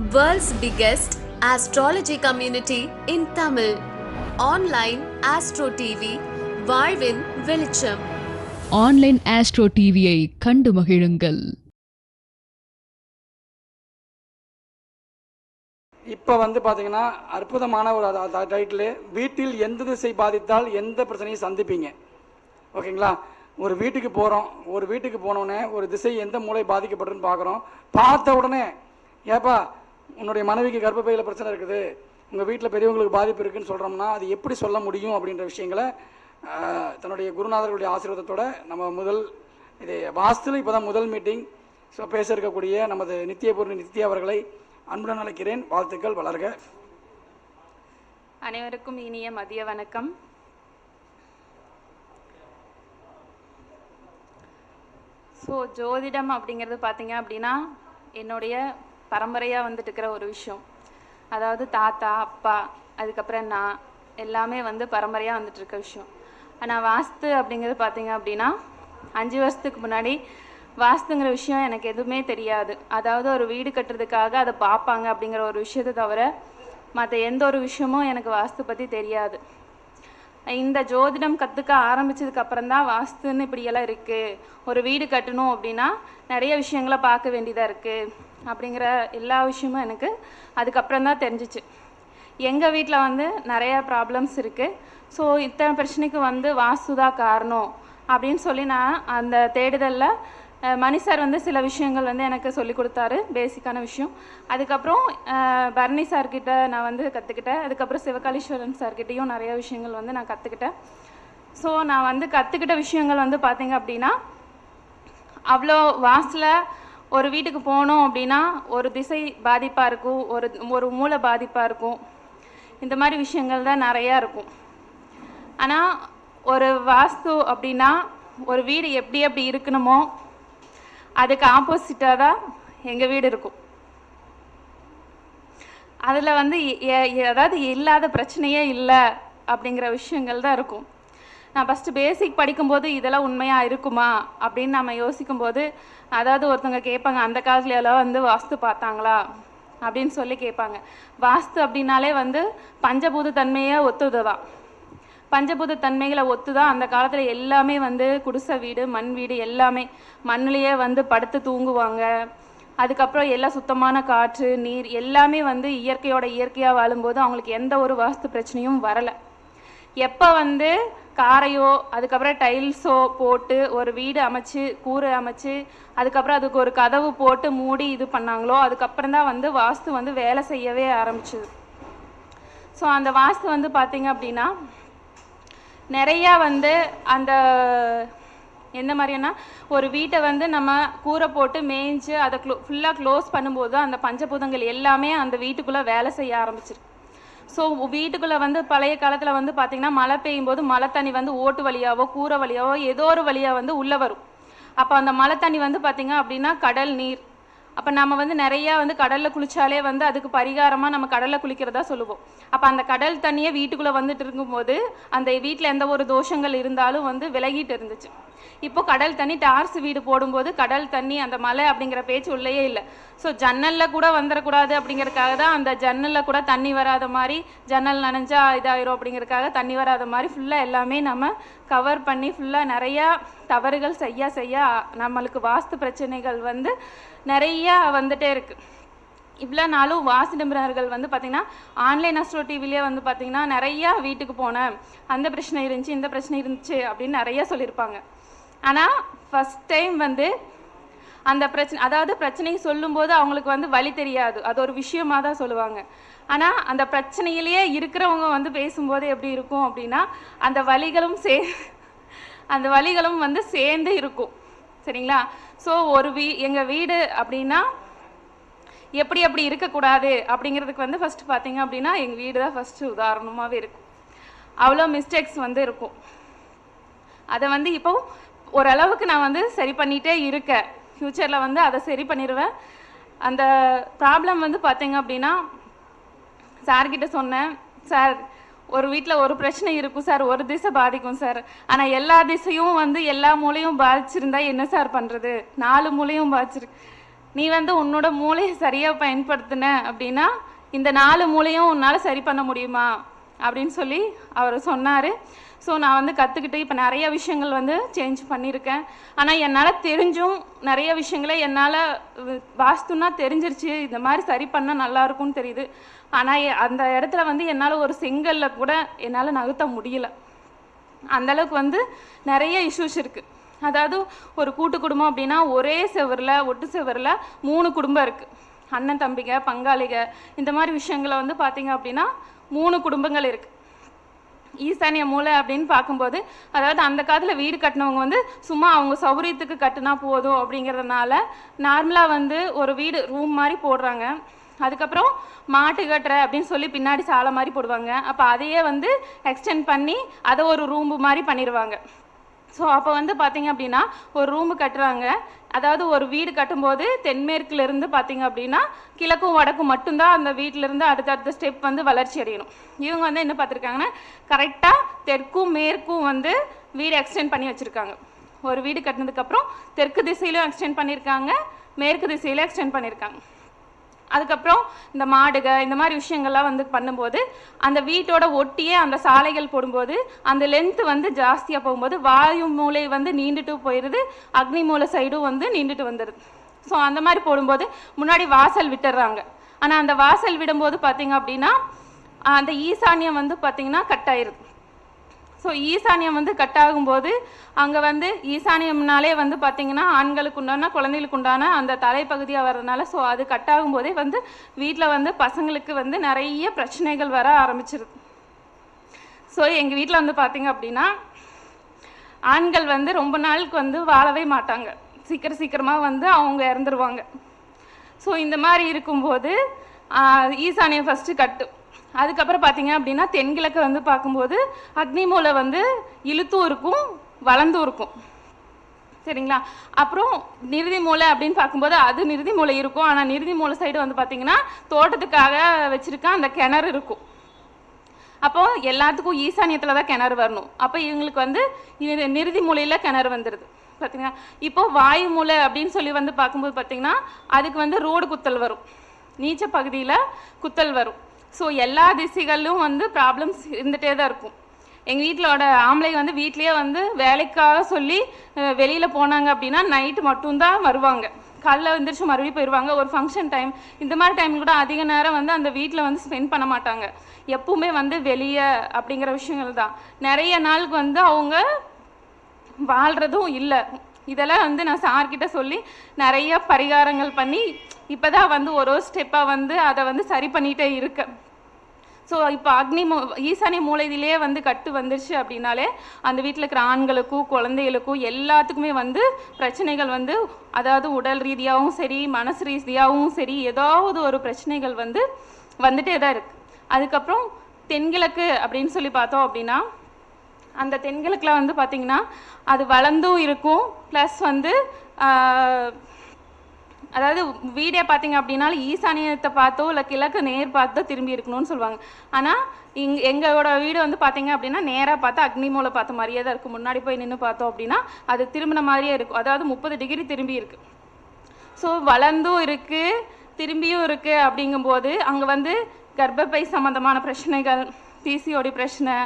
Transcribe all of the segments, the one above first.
World's biggest astrology community in Tamil. Online Astro TV, வாழ்வின் வெளிச்சம். Online astro டிவியை கண்டு மகிழுங்கள். இப்போ பார்த்தீங்கன்னா அற்புதமான ஒரு டைட்டில், வீட்டில் எந்த திசை பாதித்தால் எந்த பிரச்சனையும் சந்திப்பீங்க. ஓகேங்களா? ஒரு வீட்டுக்கு போகிறோம், ஒரு வீட்டுக்கு போனோடனே ஒரு திசை எந்த மூளை பாதிக்கப்பட்டுன்னு பார்க்குறோம். பார்த்த உடனே ஏப்பா உன்னுடைய மனைவிக்கு கர்ப்பப்பையில் பிரச்சனை இருக்குது, உங்கள் வீட்டில் பெரியவங்களுக்கு பாதிப்பு இருக்குதுன்னு சொல்கிறோம்னா அது எப்படி சொல்ல முடியும் அப்படின்ற விஷயங்களை தன்னுடைய குருநாதர்களுடைய ஆசீர்வாதத்தோடு நம்ம இது வாஸ்துல இப்போ தான் முதல் மீட்டிங். ஸோ பேச இருக்கக்கூடிய நமது நித்யபூர்ணி நித்யா அவர்களை அன்புடன் அழைக்கிறேன். வாழ்த்துக்கள், வளர்க. அனைவருக்கும் இனிய மதிய வணக்கம். ஸோ ஜோதிடம் அப்படிங்கிறது பார்த்தீங்க அப்படின்னா என்னுடைய பரம்பரையாக இருக்கிற ஒரு விஷயம். அதாவது தாத்தா, அப்பா, அதுக்கப்புறம் நான் எல்லாமே பரம்பரையாக இருக்க விஷயம். ஆனால் வாஸ்து அப்படிங்கிறது பார்த்தீங்க அப்படின்னா 5 வருஷத்துக்கு முன்னாடி வாஸ்துங்கிற விஷயம் எனக்கு எதுவுமே தெரியாது. அதாவது ஒரு வீடு கட்டுறதுக்காக அதை பார்ப்பாங்க அப்படிங்கிற ஒரு விஷயத்தை தவிர மற்ற எந்த ஒரு விஷயமும் எனக்கு வாஸ்து பற்றி தெரியாது. இந்த ஜோதிடம் கற்றுக்க ஆரம்பித்ததுக்கப்புறம் தான் வாஸ்துன்னு இப்படியெல்லாம் இருக்குது, ஒரு வீடு கட்டணும் அப்படின்னா நிறைய விஷயங்களை பார்க்க வேண்டியதாக இருக்குது அப்படிங்கிற எல்லா விஷயமும் எனக்கு அதுக்கப்புறம் தான் தெரிஞ்சிச்சு. எங்கள் வீட்டில் நிறையா ப்ராப்ளம்ஸ் இருக்குது. ஸோ இத்தனை பிரச்சனைக்கு வாஸ்து தான் காரணம் அப்படின்னு சொல்லி நான் அந்த தேடுதலில் மணி சார் சில விஷயங்கள் எனக்கு சொல்லி கொடுத்தாரு, பேசிக்கான விஷயம். அதுக்கப்புறம் பரணி சார்கிட்ட நான் கற்றுக்கிட்டேன். அதுக்கப்புறம் சிவகாளீஸ்வரன் சார்கிட்டையும் நிறைய விஷயங்கள் நான் கற்றுக்கிட்டேன். ஸோ நான் கற்றுக்கிட்ட விஷயங்கள் பார்த்தீங்க அப்படின்னா, அவ்வளோ வாஸ்தில் ஒரு வீட்டுக்கு போனோம் அப்படின்னா ஒரு திசை பாதிப்பாக இருக்கும், ஒரு மூளை பாதிப்பாக இருக்கும், இந்த மாதிரி விஷயங்கள் தான் நிறையா இருக்கும். ஆனால் ஒரு வாஸ்து அப்படின்னா ஒரு வீடு எப்படி இருக்கணுமோ அதுக்கு ஆப்போசிட்டாக தான் எங்கள் வீடு இருக்கும். அதில் அதாவது இல்லாத பிரச்சனையே இல்லை அப்படிங்கிற விஷயங்கள் தான் இருக்கும். நான் ஃபஸ்ட்டு பேசிக் படிக்கும்போது இதெல்லாம் உண்மையாக இருக்குமா அப்படின்னு நம்ம யோசிக்கும்போது, அதாவது ஒருத்தவங்க கேட்பாங்க, அந்த காலத்துல எல்லாம் வாஸ்து பார்த்தாங்களா அப்படின்னு சொல்லி கேட்பாங்க. வாஸ்து அப்படின்னாலே பஞ்சபூத தன்மையை ஒத்துது தான். பஞ்சபூத தன்மைகளை ஒத்து தான் அந்த காலத்தில் எல்லாமே குடிசை வீடு, மண் வீடு, எல்லாமே மண்ணிலேயே படுத்து தூங்குவாங்க. அதுக்கப்புறம் எல்லாம் சுத்தமான காற்று, நீர் எல்லாமே இயற்கையோட இயற்கையாக வாழும்போது அவங்களுக்கு எந்த ஒரு வாஸ்து பிரச்சனையும் வரலை. எப்போ காரையோ அதுக்கப்புறம் டைல்ஸோ போட்டு ஒரு வீடு அமைச்சு, கூரை அமைச்சு, அதுக்கப்புறம் அதுக்கு ஒரு கதவு போட்டு மூடி இது பண்ணாங்களோ அதுக்கப்புறம் தான் வாஸ்து வேலை செய்யவே ஆரம்பிச்சுது. ஸோ அந்த வாஸ்து பார்த்தீங்க அப்படின்னா நிறையா அந்த எந்த மாதிரினா, ஒரு வீட்டை நம்ம கூரை போட்டு மேய்ஞ்சு அதை ஃபுல்லாக க்ளோஸ் பண்ணும்போது அந்த பஞ்சபூதங்கள் எல்லாமே அந்த வீட்டுக்குள்ளே வேலை செய்ய ஆரம்பிச்சிருக்கு. ஸோ வீட்டுக்குள்ளே பழைய காலத்தில் பார்த்திங்கன்னா மழை பெய்யும் போது மழை தண்ணி ஓட்டு வழியாவோ கூரை வழியாவோ ஏதோ ஒரு வழியாக உள்ளே வரும். அப்போ அந்த மழை தண்ணி பார்த்திங்க அப்படின்னா கடல் நீர். அப்போ நம்ம நிறையா கடலில் குளித்தாலே அதுக்கு பரிகாரமாக நம்ம கடலில் குளிக்கிறதா சொல்லுவோம். அப்போ அந்த கடல் தண்ணியை வீட்டுக்குள்ளே இருக்கும்போது அந்த வீட்டில் எந்த ஒரு தோஷங்கள் இருந்தாலும் விலகிட்டு இருந்துச்சு. இப்போ கடல் தண்ணி டார்ஸ் வீடு போடும்போது கடல் தண்ணி அந்த மலை அப்படிங்கிற பேச்சு உள்ளேயே இல்லை. ஸோ ஜன்னலில் கூட வந்துடக்கூடாது அப்படிங்கிறதுக்காக தான் அந்த ஜன்னலில் கூட தண்ணி வராத மாதிரி, ஜன்னல் நனைஞ்சா இதாயிரும் அப்படிங்கிறதுக்காக தண்ணி வராத மாதிரி ஃபுல்லாக எல்லாமே நம்ம கவர் பண்ணி ஃபுல்லாக நிறையா தவறுகள் செய்ய நம்மளுக்கு வாஸ்து பிரச்சனைகள் நிறையா வந்துட்டே இருக்குது. இவ்வளோ நாளும் வாஸ்து நிபுணர்கள் பார்த்திங்கன்னா ஆன்லைன் அஸ்ட்ரோ டிவிலே பார்த்திங்கன்னா நிறையா வீட்டுக்கு போனேன், அந்த பிரச்சனை இருந்துச்சு, இந்த பிரச்சனை இருந்துச்சு அப்படின்னு நிறையா சொல்லியிருப்பாங்க. ஆனால் ஃபஸ்ட் டைம் அந்த பிரச்சனை, அதாவது பிரச்சனையை சொல்லும்போது அவங்களுக்கு வழி தெரியாது, அது ஒரு விஷயமாக தான் சொல்லுவாங்க. ஆனால் அந்த பிரச்சனையிலேயே இருக்கிறவங்க பேசும்போது எப்படி இருக்கும் அப்படின்னா அந்த வலிகளும் சேர்ந்து இருக்கும். சரிங்களா? ஸோ எங்கள் வீடு அப்படின்னா எப்படி இருக்கக்கூடாது அப்படிங்கிறதுக்கு ஃபஸ்ட்டு பார்த்தீங்க அப்படின்னா எங்கள் வீடு தான் ஃபஸ்ட்டு உதாரணமாகவே இருக்கும். அவ்வளோ மிஸ்டேக்ஸ் இருக்கும். அதை இப்போ ஓரளவுக்கு நான் சரி பண்ணிகிட்டே இருக்கேன். ஃப்யூச்சரில் அதை சரி பண்ணிடுவேன். அந்த ப்ராப்ளம் பார்த்தீங்க அப்படின்னா சார்கிட்ட சொன்னேன், சார் ஒரு வீட்டில் ஒரு பிரச்சனை இருக்கும் சார், ஒரு திசை பாதிக்கும் சார், ஆனால் எல்லா திசையும் எல்லா மூலையும் பாதிச்சிருந்தா என்ன சார் பண்ணுறது, 4 மூலையும் பாதிச்சிருக்கு, நீ வந்து உன்னோட மூளையை சரியாக பயன்படுத்தின அப்படின்னா இந்த 4 மூளையும் உன்னால் சரி பண்ண முடியுமா அப்படின்னு சொல்லி அவர் சொன்னார். ஸோ நான் வந்து கற்றுக்கிட்டு இப்போ நிறைய விஷயங்கள் வந்து சேஞ்ச் பண்ணியிருக்கேன். ஆனால் என்னால் தெரிஞ்சும் நிறைய விஷயங்களை என்னால் வாஸ்துன்னா தெரிஞ்சிருச்சு, இந்த மாதிரி சரி பண்ணால் நல்லாயிருக்கும்னு தெரியுது. ஆனால் அந்த இடத்துல வந்து என்னால் ஒரு செங்கல்ல கூட என்னால் நகர்த்த முடியல. அந்தளவுக்கு வந்து நிறைய இஷ்யூஸ் இருக்குது. அதாவது ஒரு கூட்டு குடும்பம் அப்படின்னா ஒரே செவரில் ஒட்டு செவரில் 3 குடும்பம் இருக்குது. அண்ணன் தம்பிங்க, பங்காளிக, இந்த மாதிரி விஷயங்களை வந்து பார்த்திங்க அப்படின்னா 3 குடும்பங்கள் இருக்குது. ஈசானிய மூலை அப்படின்னு பார்க்கும்போது அதாவது அந்த காலத்தில் வீடு கட்டினவங்க வந்து சும்மா அவங்க சௌகரியத்துக்கு கட்டினா போதும் அப்படிங்கிறதுனால நார்மலாக வந்து ஒரு வீடு ரூம் மாதிரி போடுறாங்க. அதுக்கப்புறம் மாட்டு கட்டுற அப்படின்னு சொல்லி பின்னாடி சாலை மாதிரி போடுவாங்க. அப்போ அதையே வந்து எக்ஸ்டெண்ட் பண்ணி அதை ஒரு ரூம்பு மாதிரி பண்ணிடுவாங்க. ஸோ அப்போ வந்து பார்த்திங்க அப்படின்னா ஒரு ரூமு கட்டுறாங்க. அதாவது ஒரு வீடு கட்டும்போது தென்மேற்குலேருந்து பார்த்திங்க அப்படின்னா கிழக்கும் வடக்கும் மட்டும்தான் அந்த வீட்டிலேருந்து அடுத்தடுத்த ஸ்டெப் வந்து வளர்ச்சி அடையணும். இவங்க வந்து என்ன பார்த்துருக்காங்கன்னா கரெக்டாக தெற்கும் மேற்கும் வந்து வீடு எக்ஸ்டெண்ட் பண்ணி வச்சுருக்காங்க. ஒரு வீடு கட்டினதுக்கப்புறம் தெற்கு திசையிலும் எக்ஸ்டெண்ட் பண்ணியிருக்காங்க, மேற்கு திசையிலும் எக்ஸ்டெண்ட் பண்ணியிருக்காங்க. அதுக்கப்புறம் இந்த மாடுக இந்த மாதிரி விஷயங்கள்லாம் வந்து பண்ணும்போது அந்த வீட்டோட ஒட்டியே அந்த சாலைகள் போடும்போது அந்த லென்த்து வந்து ஜாஸ்தியாக போகும்போது வாயு மூலை வந்து நீண்டுட்டு போயிடுது, அக்னி மூலை சைடும் வந்து நீண்டுட்டு வந்துடுது. ஸோ அந்த மாதிரி போடும்போது முன்னாடி வாசல் விட்டுடுறாங்க. ஆனால் அந்த வாசல் விடும்போது பார்த்திங்க அப்படின்னா அந்த ஈசானியம் வந்து பார்த்திங்கன்னா கட் ஆயிடுது. ஸோ ஈசானியம் வந்து கட் ஆகும்போது அங்கே வந்து ஈசானியம்னாலே வந்து பார்த்திங்கன்னா ஆண்களுக்கு உண்டான குழந்தைகளுக்கு உண்டான அந்த தலைப்பகுதியாக வர்றதுனால ஸோ அது கட் ஆகும்போதே வந்து வீட்டில் வந்து பசங்களுக்கு வந்து நிறைய பிரச்சனைகள் வர ஆரம்பிச்சிருது. ஸோ எங்கள் வீட்டில் வந்து பார்த்திங்க அப்படின்னா ஆண்கள் வந்து ரொம்ப நாளுக்கு வந்து வாழவே மாட்டாங்க, சீக்கிரமாக வந்து அவங்க இறந்துருவாங்க. ஸோ இந்த மாதிரி இருக்கும்போது ஈசானியம் ஃபஸ்ட்டு கட்டு. அதுக்கப்புறம் பார்த்திங்க அப்படின்னா தென்கிழக்கு வந்து பார்க்கும்போது அக்னி மூலை வந்து இழுத்தும் இருக்கும் வளர்ந்தும் இருக்கும், சரிங்களா. அப்புறம் நிறுதி மூலை அப்படின்னு பார்க்கும்போது அது நிறுதி மூலை இருக்கும். ஆனால் நிறுதி மூலை சைடு வந்து பார்த்திங்கன்னா தோட்டத்துக்காக வச்சுருக்க அந்த கிணறு இருக்கும். அப்போது எல்லாத்துக்கும் ஈசானியத்தில் தான் கிணறு வரணும். அப்போ இவங்களுக்கு வந்து நிறுதி மூலையில் கிணறு வந்துடுது பார்த்திங்கன்னா. இப்போது வாயு மூலை அப்படின்னு சொல்லி வந்து பார்க்கும்போது பார்த்திங்கன்னா அதுக்கு வந்து ரோடு குத்தல் வரும், நீச்ச பகுதியில் குத்தல் வரும். ஸோ எல்லா திசைகளிலும் வந்து ப்ராப்ளம்ஸ் இருந்துகிட்டே தான் இருக்கும். எங்கள் வீட்டிலோட ஆம்பளை வந்து வீட்லேயே வந்து வேலைக்காக சொல்லி வெளியில் போனாங்க அப்படின்னா நைட்டு மட்டும்தான் வருவாங்க, காலைல வந்துருச்சு மறுபடியும் போயிடுவாங்க. ஒரு ஃபங்க்ஷன் டைம் இந்த மாதிரி டைம் கூட அதிக நேரம் வந்து அந்த வீட்டில் வந்து ஸ்பெண்ட் பண்ண மாட்டாங்க, எப்பவுமே வந்து வெளியே அப்படிங்கிற விஷயங்கள் தான். நிறைய நாளுக்கு வந்து அவங்க வாழ்கிறதும் இல்லை. இதெல்லாம் வந்து நான் சார்கிட்ட சொல்லி நிறைய பரிகாரங்கள் பண்ணி இப்போ தான் வந்து ஒரு ஸ்டெப்பாக வந்து அதை வந்து சரி பண்ணிகிட்டே இருக்கேன். ஸோ இப்போ ஈசானிய மூலையிலே வந்து கட்டு வந்துருச்சு அப்படின்னாலே அந்த வீட்டில் இருக்கிற ஆண்களுக்கும் குழந்தைகளுக்கும் எல்லாத்துக்குமே வந்து பிரச்சனைகள் வந்து அதாவது உடல் ரீதியாகவும் சரி மனசு ரீதியாகவும் சரி ஏதாவது ஒரு பிரச்சனைகள் வந்து வந்துட்டே தான் இருக்குது. அதுக்கப்புறம் தென்கிழக்கு அப்படின்னு சொல்லி பார்த்தோம் அப்படின்னா அந்த தென்கிழக்கில் வந்து பார்த்திங்கன்னா அது வளர்ந்தும் இருக்கும், ப்ளஸ் வந்து அதாவது வீடே பார்த்திங்க அப்படின்னா ஈசானியத்தை பார்த்தோ இல்லை கிழக்கு நேர் பார்த்தோ திரும்பி இருக்கணும்னு சொல்லுவாங்க. ஆனால் எங்களோட வீடு வந்து பார்த்திங்க அப்படின்னா நேராக பார்த்தா அக்னி மூலை பார்த்த மாதிரியே தான் இருக்கும். முன்னாடி போய் நின்று பார்த்தோம் அப்படின்னா அது திரும்பின மாதிரியே இருக்கும், அதாவது 30 டிகிரி திரும்பி இருக்குது. ஸோ வளர்ந்தும் இருக்குது திரும்பியும் இருக்குது. அப்படிங்கும்போது அங்கே வந்து கர்ப்பப்பை சம்மந்தமான பிரச்சனைகள், பிசிஓடி பிரச்சனை,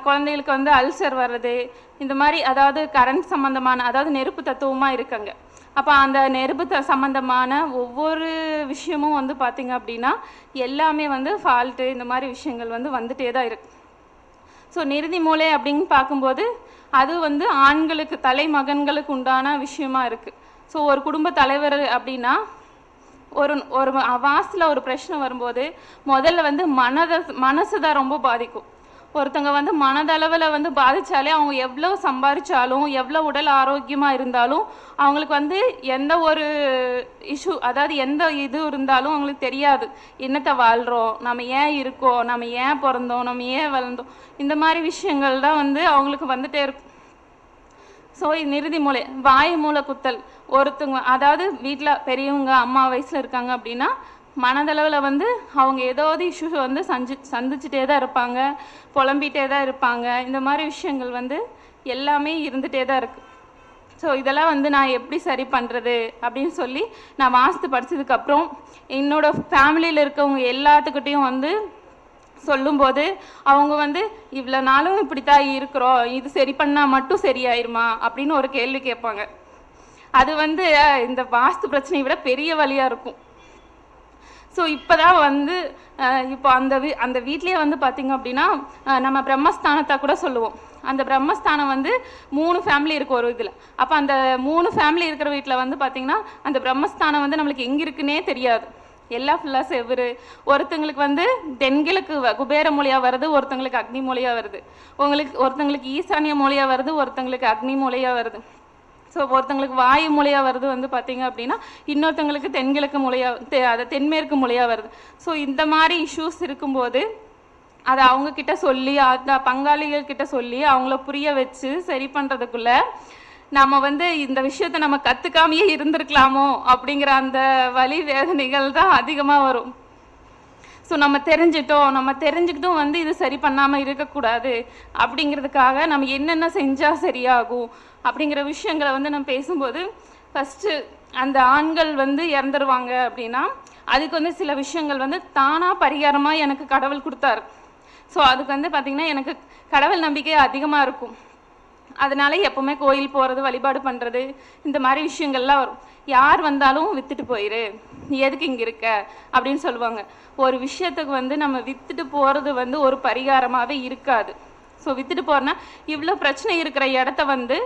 குழந்தைகளுக்கு வந்து அல்சர் வர்றது, இந்த மாதிரி அதாவது கரண்ட் சம்மந்தமான அதாவது நெருப்பு தத்துவமாக இருக்குங்க. அப்போ அந்த நெருப்பு சம்மந்தமான ஒவ்வொரு விஷயமும் வந்து பார்த்திங்க அப்படின்னா எல்லாமே வந்து ஃபால்ட்டு இந்த மாதிரி விஷயங்கள் வந்து வந்துட்டே தான் இருக்குது. ஸோ நிறுதி மூலை அப்படின்னு பார்க்கும்போது அது வந்து ஆண்களுக்கு தலைமகன்களுக்கு உண்டான விஷயமா இருக்குது. ஸோ ஒரு குடும்ப தலைவர் அப்படின்னா ஒரு வாசலில் ஒரு பிரச்சனை வரும்போது முதல்ல வந்து மனசு தான் ரொம்ப பாதிக்கும். ஒருத்தங்க வந்து மனதளவில் வந்து பாதித்தாலே அவங்க எவ்வளோ சம்பாதிச்சாலும் எவ்வளோ உடல் ஆரோக்கியமாக இருந்தாலும் அவங்களுக்கு வந்து எந்த ஒரு இஷ்யூ அதாவது எந்த இது இருந்தாலும் அவங்களுக்கு தெரியாது என்னத்தை வாழ்கிறோம், நம்ம ஏன் இருக்கோம், நம்ம ஏன் பிறந்தோம், நம்ம ஏன் வளர்ந்தோம், இந்த மாதிரி விஷயங்கள் தான் வந்து அவங்களுக்கு வந்துட்டே இருக்கும். ஸோ நிறுதி மூலை வாயு மூலை குத்தல் ஒருத்தவங்க அதாவது வீட்டில் பெரியவங்க அம்மா வயசில் இருக்காங்க அப்படின்னா மனதளவில் வந்து அவங்க ஏதாவது இஷ்யூ வந்து சந்திச்சுட்டே தான் இருப்பாங்க, புலம்பிகிட்டே தான் இருப்பாங்க. இந்த மாதிரி விஷயங்கள் வந்து எல்லாமே இருந்துகிட்டே தான் இருக்குது. ஸோ இதெல்லாம் வந்து நான் எப்படி சரி பண்ணுறது அப்படின்னு சொல்லி நான் வாஸ்து படித்ததுக்கப்புறம் என்னோடய ஃபேமிலியில் இருக்கவங்க எல்லாத்துக்கிட்டையும் வந்து சொல்லும்போது அவங்க வந்து இவ்வளோ நாளும் இப்படித்தான் இருக்கிறோம், இது சரி பண்ணால் மட்டும் சரியாயிருமா அப்படின்னு ஒரு கேள்வி கேட்பாங்க. அது வந்து இந்த வாஸ்து பிரச்சனையை விட பெரிய வழியாக இருக்கும். ஸோ இப்போ தான் வந்து இப்போ அந்த வீட்லேயே வந்து பார்த்திங்க அப்படின்னா நம்ம பிரம்மஸ்தானத்தை கூட சொல்லுவோம். அந்த பிரம்மஸ்தானம் வந்து 3 ஃபேமிலி இருக்கும் ஒரு இதில். அப்போ அந்த 3 ஃபேமிலி இருக்கிற வீட்டில் வந்து பார்த்திங்கன்னா அந்த பிரம்மஸ்தானம் வந்து நம்மளுக்கு எங்கே இருக்குன்னே தெரியாது. எல்லாம் ஃபுல்லாக செவ்வறு. ஒருத்தங்களுக்கு வந்து தென்கிழக்கு குபேர மூலையாக வருது, ஒருத்தங்களுக்கு அக்னி மூலையாக வருது, ஒருத்தங்களுக்கு ஈசானிய மூலையாக வருது, ஒருத்தங்களுக்கு அக்னி மூலையாக வருது. ஸோ ஒருத்தங்களுக்கு வாயு மூலையாக வருது வந்து பார்த்திங்க அப்படின்னா இன்னொருத்தங்களுக்கு தென்கிழக்கு மூலையாக அதை தென்மேற்கு மூலையாக வருது. ஸோ இந்த மாதிரி இஷ்யூஸ் இருக்கும்போது அதை அவங்கக்கிட்ட சொல்லி அந்த பங்காளிகள் கிட்ட சொல்லி அவங்கள புரிய வச்சு சரி பண்ணுறதுக்குள்ளே நம்ம வந்து இந்த விஷயத்தை நம்ம கற்றுக்காமையே இருந்திருக்கலாமோ அப்படிங்கிற அந்த வலி வேதனைகள் தான் அதிகமாக வரும். ஸோ நம்ம தெரிஞ்சுக்கிட்டும் வந்து இது சரி பண்ணாமல் இருக்கக்கூடாது அப்படிங்கிறதுக்காக நம்ம என்னென்ன செஞ்சால் சரியாகும் அப்படிங்கிற விஷயங்களை வந்து நம்ம பேசும்போது ஃபஸ்ட்டு அந்த ஆண்கள் வந்து இறந்துருவாங்க அப்படின்னா அதுக்கு வந்து சில விஷயங்கள் வந்து தானாக பரிகாரமாக எனக்கு கடவுள் கொடுத்தாரு. ஸோ அதுக்கு வந்து பார்த்திங்கன்னா எனக்கு கடவுள் நம்பிக்கை அதிகமாக இருக்கும். அதனால எப்போவுமே கோயில் போகிறது, வழிபாடு பண்ணுறது, இந்த மாதிரி விஷயங்கள்லாம் வரும். யார் வந்தாலும் விற்றுட்டு போயிரு, நீ எதுக்கு இங்கே இருக்க அப்படின்னு சொல்லுவாங்க. ஒரு விஷயத்துக்கு வந்து நம்ம விற்றுட்டு போகிறது வந்து ஒரு பரிகாரமாகவே இருக்காது. ஸோ விற்றுட்டு போகிறனா இவ்வளோ பிரச்சனை இருக்கிற இடத்த வந்து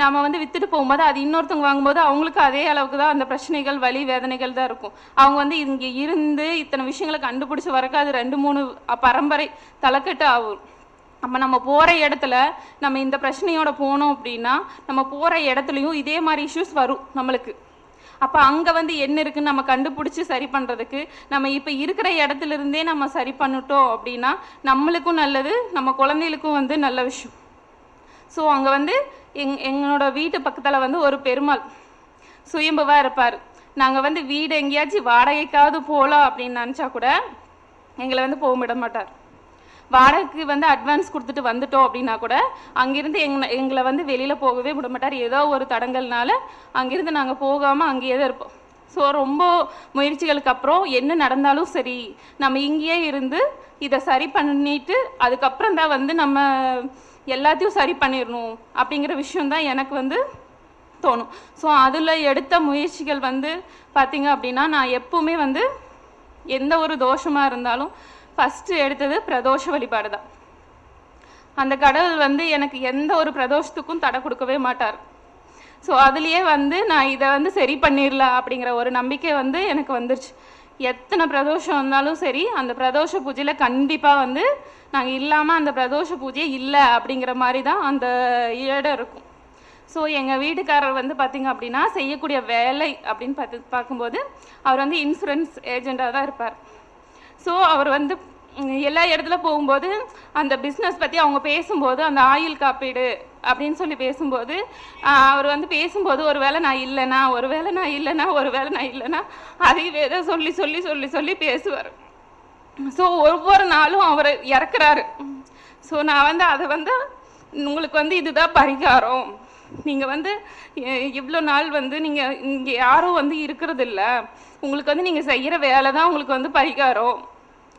நம்ம வந்து விற்றுட்டு போகும்போது அது இன்னொருத்தவங்க வாங்கும்போது அவங்களுக்கு அதே அளவுக்கு தான் அந்த பிரச்சனைகள் வலி வேதனைகள் தான் இருக்கும். அவங்க வந்து இங்கே இருந்து இத்தனை விஷயங்களை கண்டுபிடிச்சி வரக்கு அது 2-3 பரம்பரை தலைக்கட்டு ஆகும். அப்போ நம்ம போகிற இடத்துல நம்ம இந்த பிரச்சனையோட போனோம் அப்படின்னா நம்ம போகிற இடத்துலையும் இதே மாதிரி இஷ்யூஸ் வரும் நம்மளுக்கு. அப்போ அங்கே வந்து என்ன இருக்குன்னு நம்ம கண்டுபிடிச்சி சரி பண்ணுறதுக்கு நம்ம இப்போ இருக்கிற இடத்துலேருந்தே நம்ம சரி பண்ணிட்டோம் அப்படின்னா நம்மளுக்கும் நல்லது, நம்ம குழந்தைகளுக்கும் வந்து நல்ல விஷயம். ஸோ அங்கே வந்து எங்களோட வீட்டு பக்கத்தில் வந்து ஒரு பெருமாள் சுயம்புவாக இருப்பார். நாங்கள் வந்து வீடு எங்கேயாச்சும் வாடகைக்காவது போகலாம் அப்படின்னு நினச்சா கூட எங்களை வந்து போக விட மாட்டார். வாடகைக்கு வந்து அட்வான்ஸ் கொடுத்துட்டு வந்துட்டோம் அப்படின்னா கூட அங்கேருந்து எங்களை வந்து வெளியில் போகவே விட மாட்டார். ஏதோ ஒரு தடங்கல்னால அங்கேருந்து நாங்கள் போகாமல் அங்கேயே தான் இருப்போம். ஸோ ரொம்ப முயற்சிகளுக்கு அப்புறம் என்ன நடந்தாலும் சரி நம்ம இங்கேயே இருந்து இதை சரி பண்ணிட்டு அதுக்கப்புறம் தான் வந்து நம்ம எல்லாத்தையும் சரி பண்ணிடணும் அப்படிங்கிற விஷயந்தான் எனக்கு வந்து தோணும். ஸோ அதில் எடுத்த முயற்சிகள் வந்து பார்த்திங்க அப்படின்னா நான் எப்பவுமே வந்து எந்த ஒரு தோஷமாக இருந்தாலும் ஃபஸ்ட்டு எடுத்தது பிரதோஷ வழிபாடு தான். அந்த கடவுள் வந்து எனக்கு எந்த ஒரு பிரதோஷத்துக்கும் தடை கொடுக்கவே மாட்டார். ஸோ அதுலேயே வந்து நான் இதை வந்து சரி பண்ணிடலாம் அப்படிங்கிற ஒரு நம்பிக்கை வந்து எனக்கு வந்துருச்சு. எத்தனை பிரதோஷம் வந்தாலும் சரி அந்த பிரதோஷ பூஜையில் கண்டிப்பாக வந்து நாங்கள் இல்லாமல் அந்த பிரதோஷ பூஜையே இல்லை அப்படிங்கிற மாதிரி தான் அந்த இடம் இருக்கும். ஸோ எங்கள் வீட்டுக்காரர் வந்து பார்த்திங்க அப்படின்னா செய்யக்கூடிய வேலை அப்படின்னு பார்க்கும்போது அவர் வந்து இன்சூரன்ஸ் ஏஜெண்ட்டாக தான் இருப்பார். ஸோ அவர் வந்து எல்லா இடத்துல போகும்போது அந்த பிஸ்னஸ் பற்றி அவங்க பேசும்போது அந்த ஆயுள் காப்பீடு அப்படின்னு சொல்லி பேசும்போது அவர் வந்து பேசும்போது ஒரு வேளை நான் இல்லைன்னா அதையவே தான் சொல்லி பேசுவார். ஸோ ஒவ்வொரு நாளும் அவர் இறக்குறாரு. ஸோ நான் வந்து அதை வந்து உங்களுக்கு வந்து இதுதான் பரிகாரம், நீங்கள் வந்து இவ்வளோ நாள் வந்து நீங்கள் இங்கே யாரும் வந்து இருக்கிறது இல்லை, உங்களுக்கு வந்து நீங்கள் செய்கிற வேலை தான் உங்களுக்கு வந்து பரிகாரம்,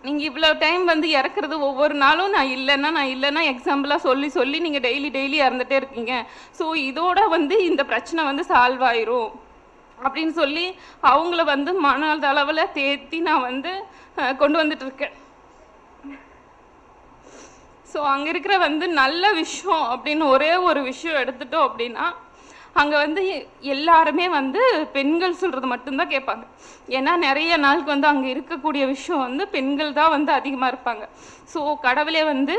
நீங்கள் இவ்வளோ டைம் வந்து இறக்குறது ஒவ்வொரு நாளும் நான் இல்லைன்னா எக்ஸாம்பிளாக சொல்லி நீங்கள் டெய்லி இறந்துட்டே இருக்கீங்க. ஸோ இதோட வந்து இந்த பிரச்சனை வந்து சால்வ் ஆயிரும் அப்படின்னு சொல்லி அவங்கள வந்து மனதளவில் தேத்தி நான் வந்து கொண்டு வந்துட்டுருக்கேன். ஸோ அங்கே இருக்கிற வந்து நல்ல விஷயம் அப்படின்னு ஒரே ஒரு விஷயம் எடுத்துட்டோம் அப்படின்னா அங்கே வந்து எல்லாருமே வந்து பெண்கள் சொல்கிறது மட்டும்தான் கேட்பாங்க. ஏன்னா நிறைய நாளுக்கு வந்து அங்கே இருக்கக்கூடிய விஷயம் வந்து பெண்கள் தான் வந்து அதிகமாக இருப்பாங்க. ஸோ கடவுளே வந்து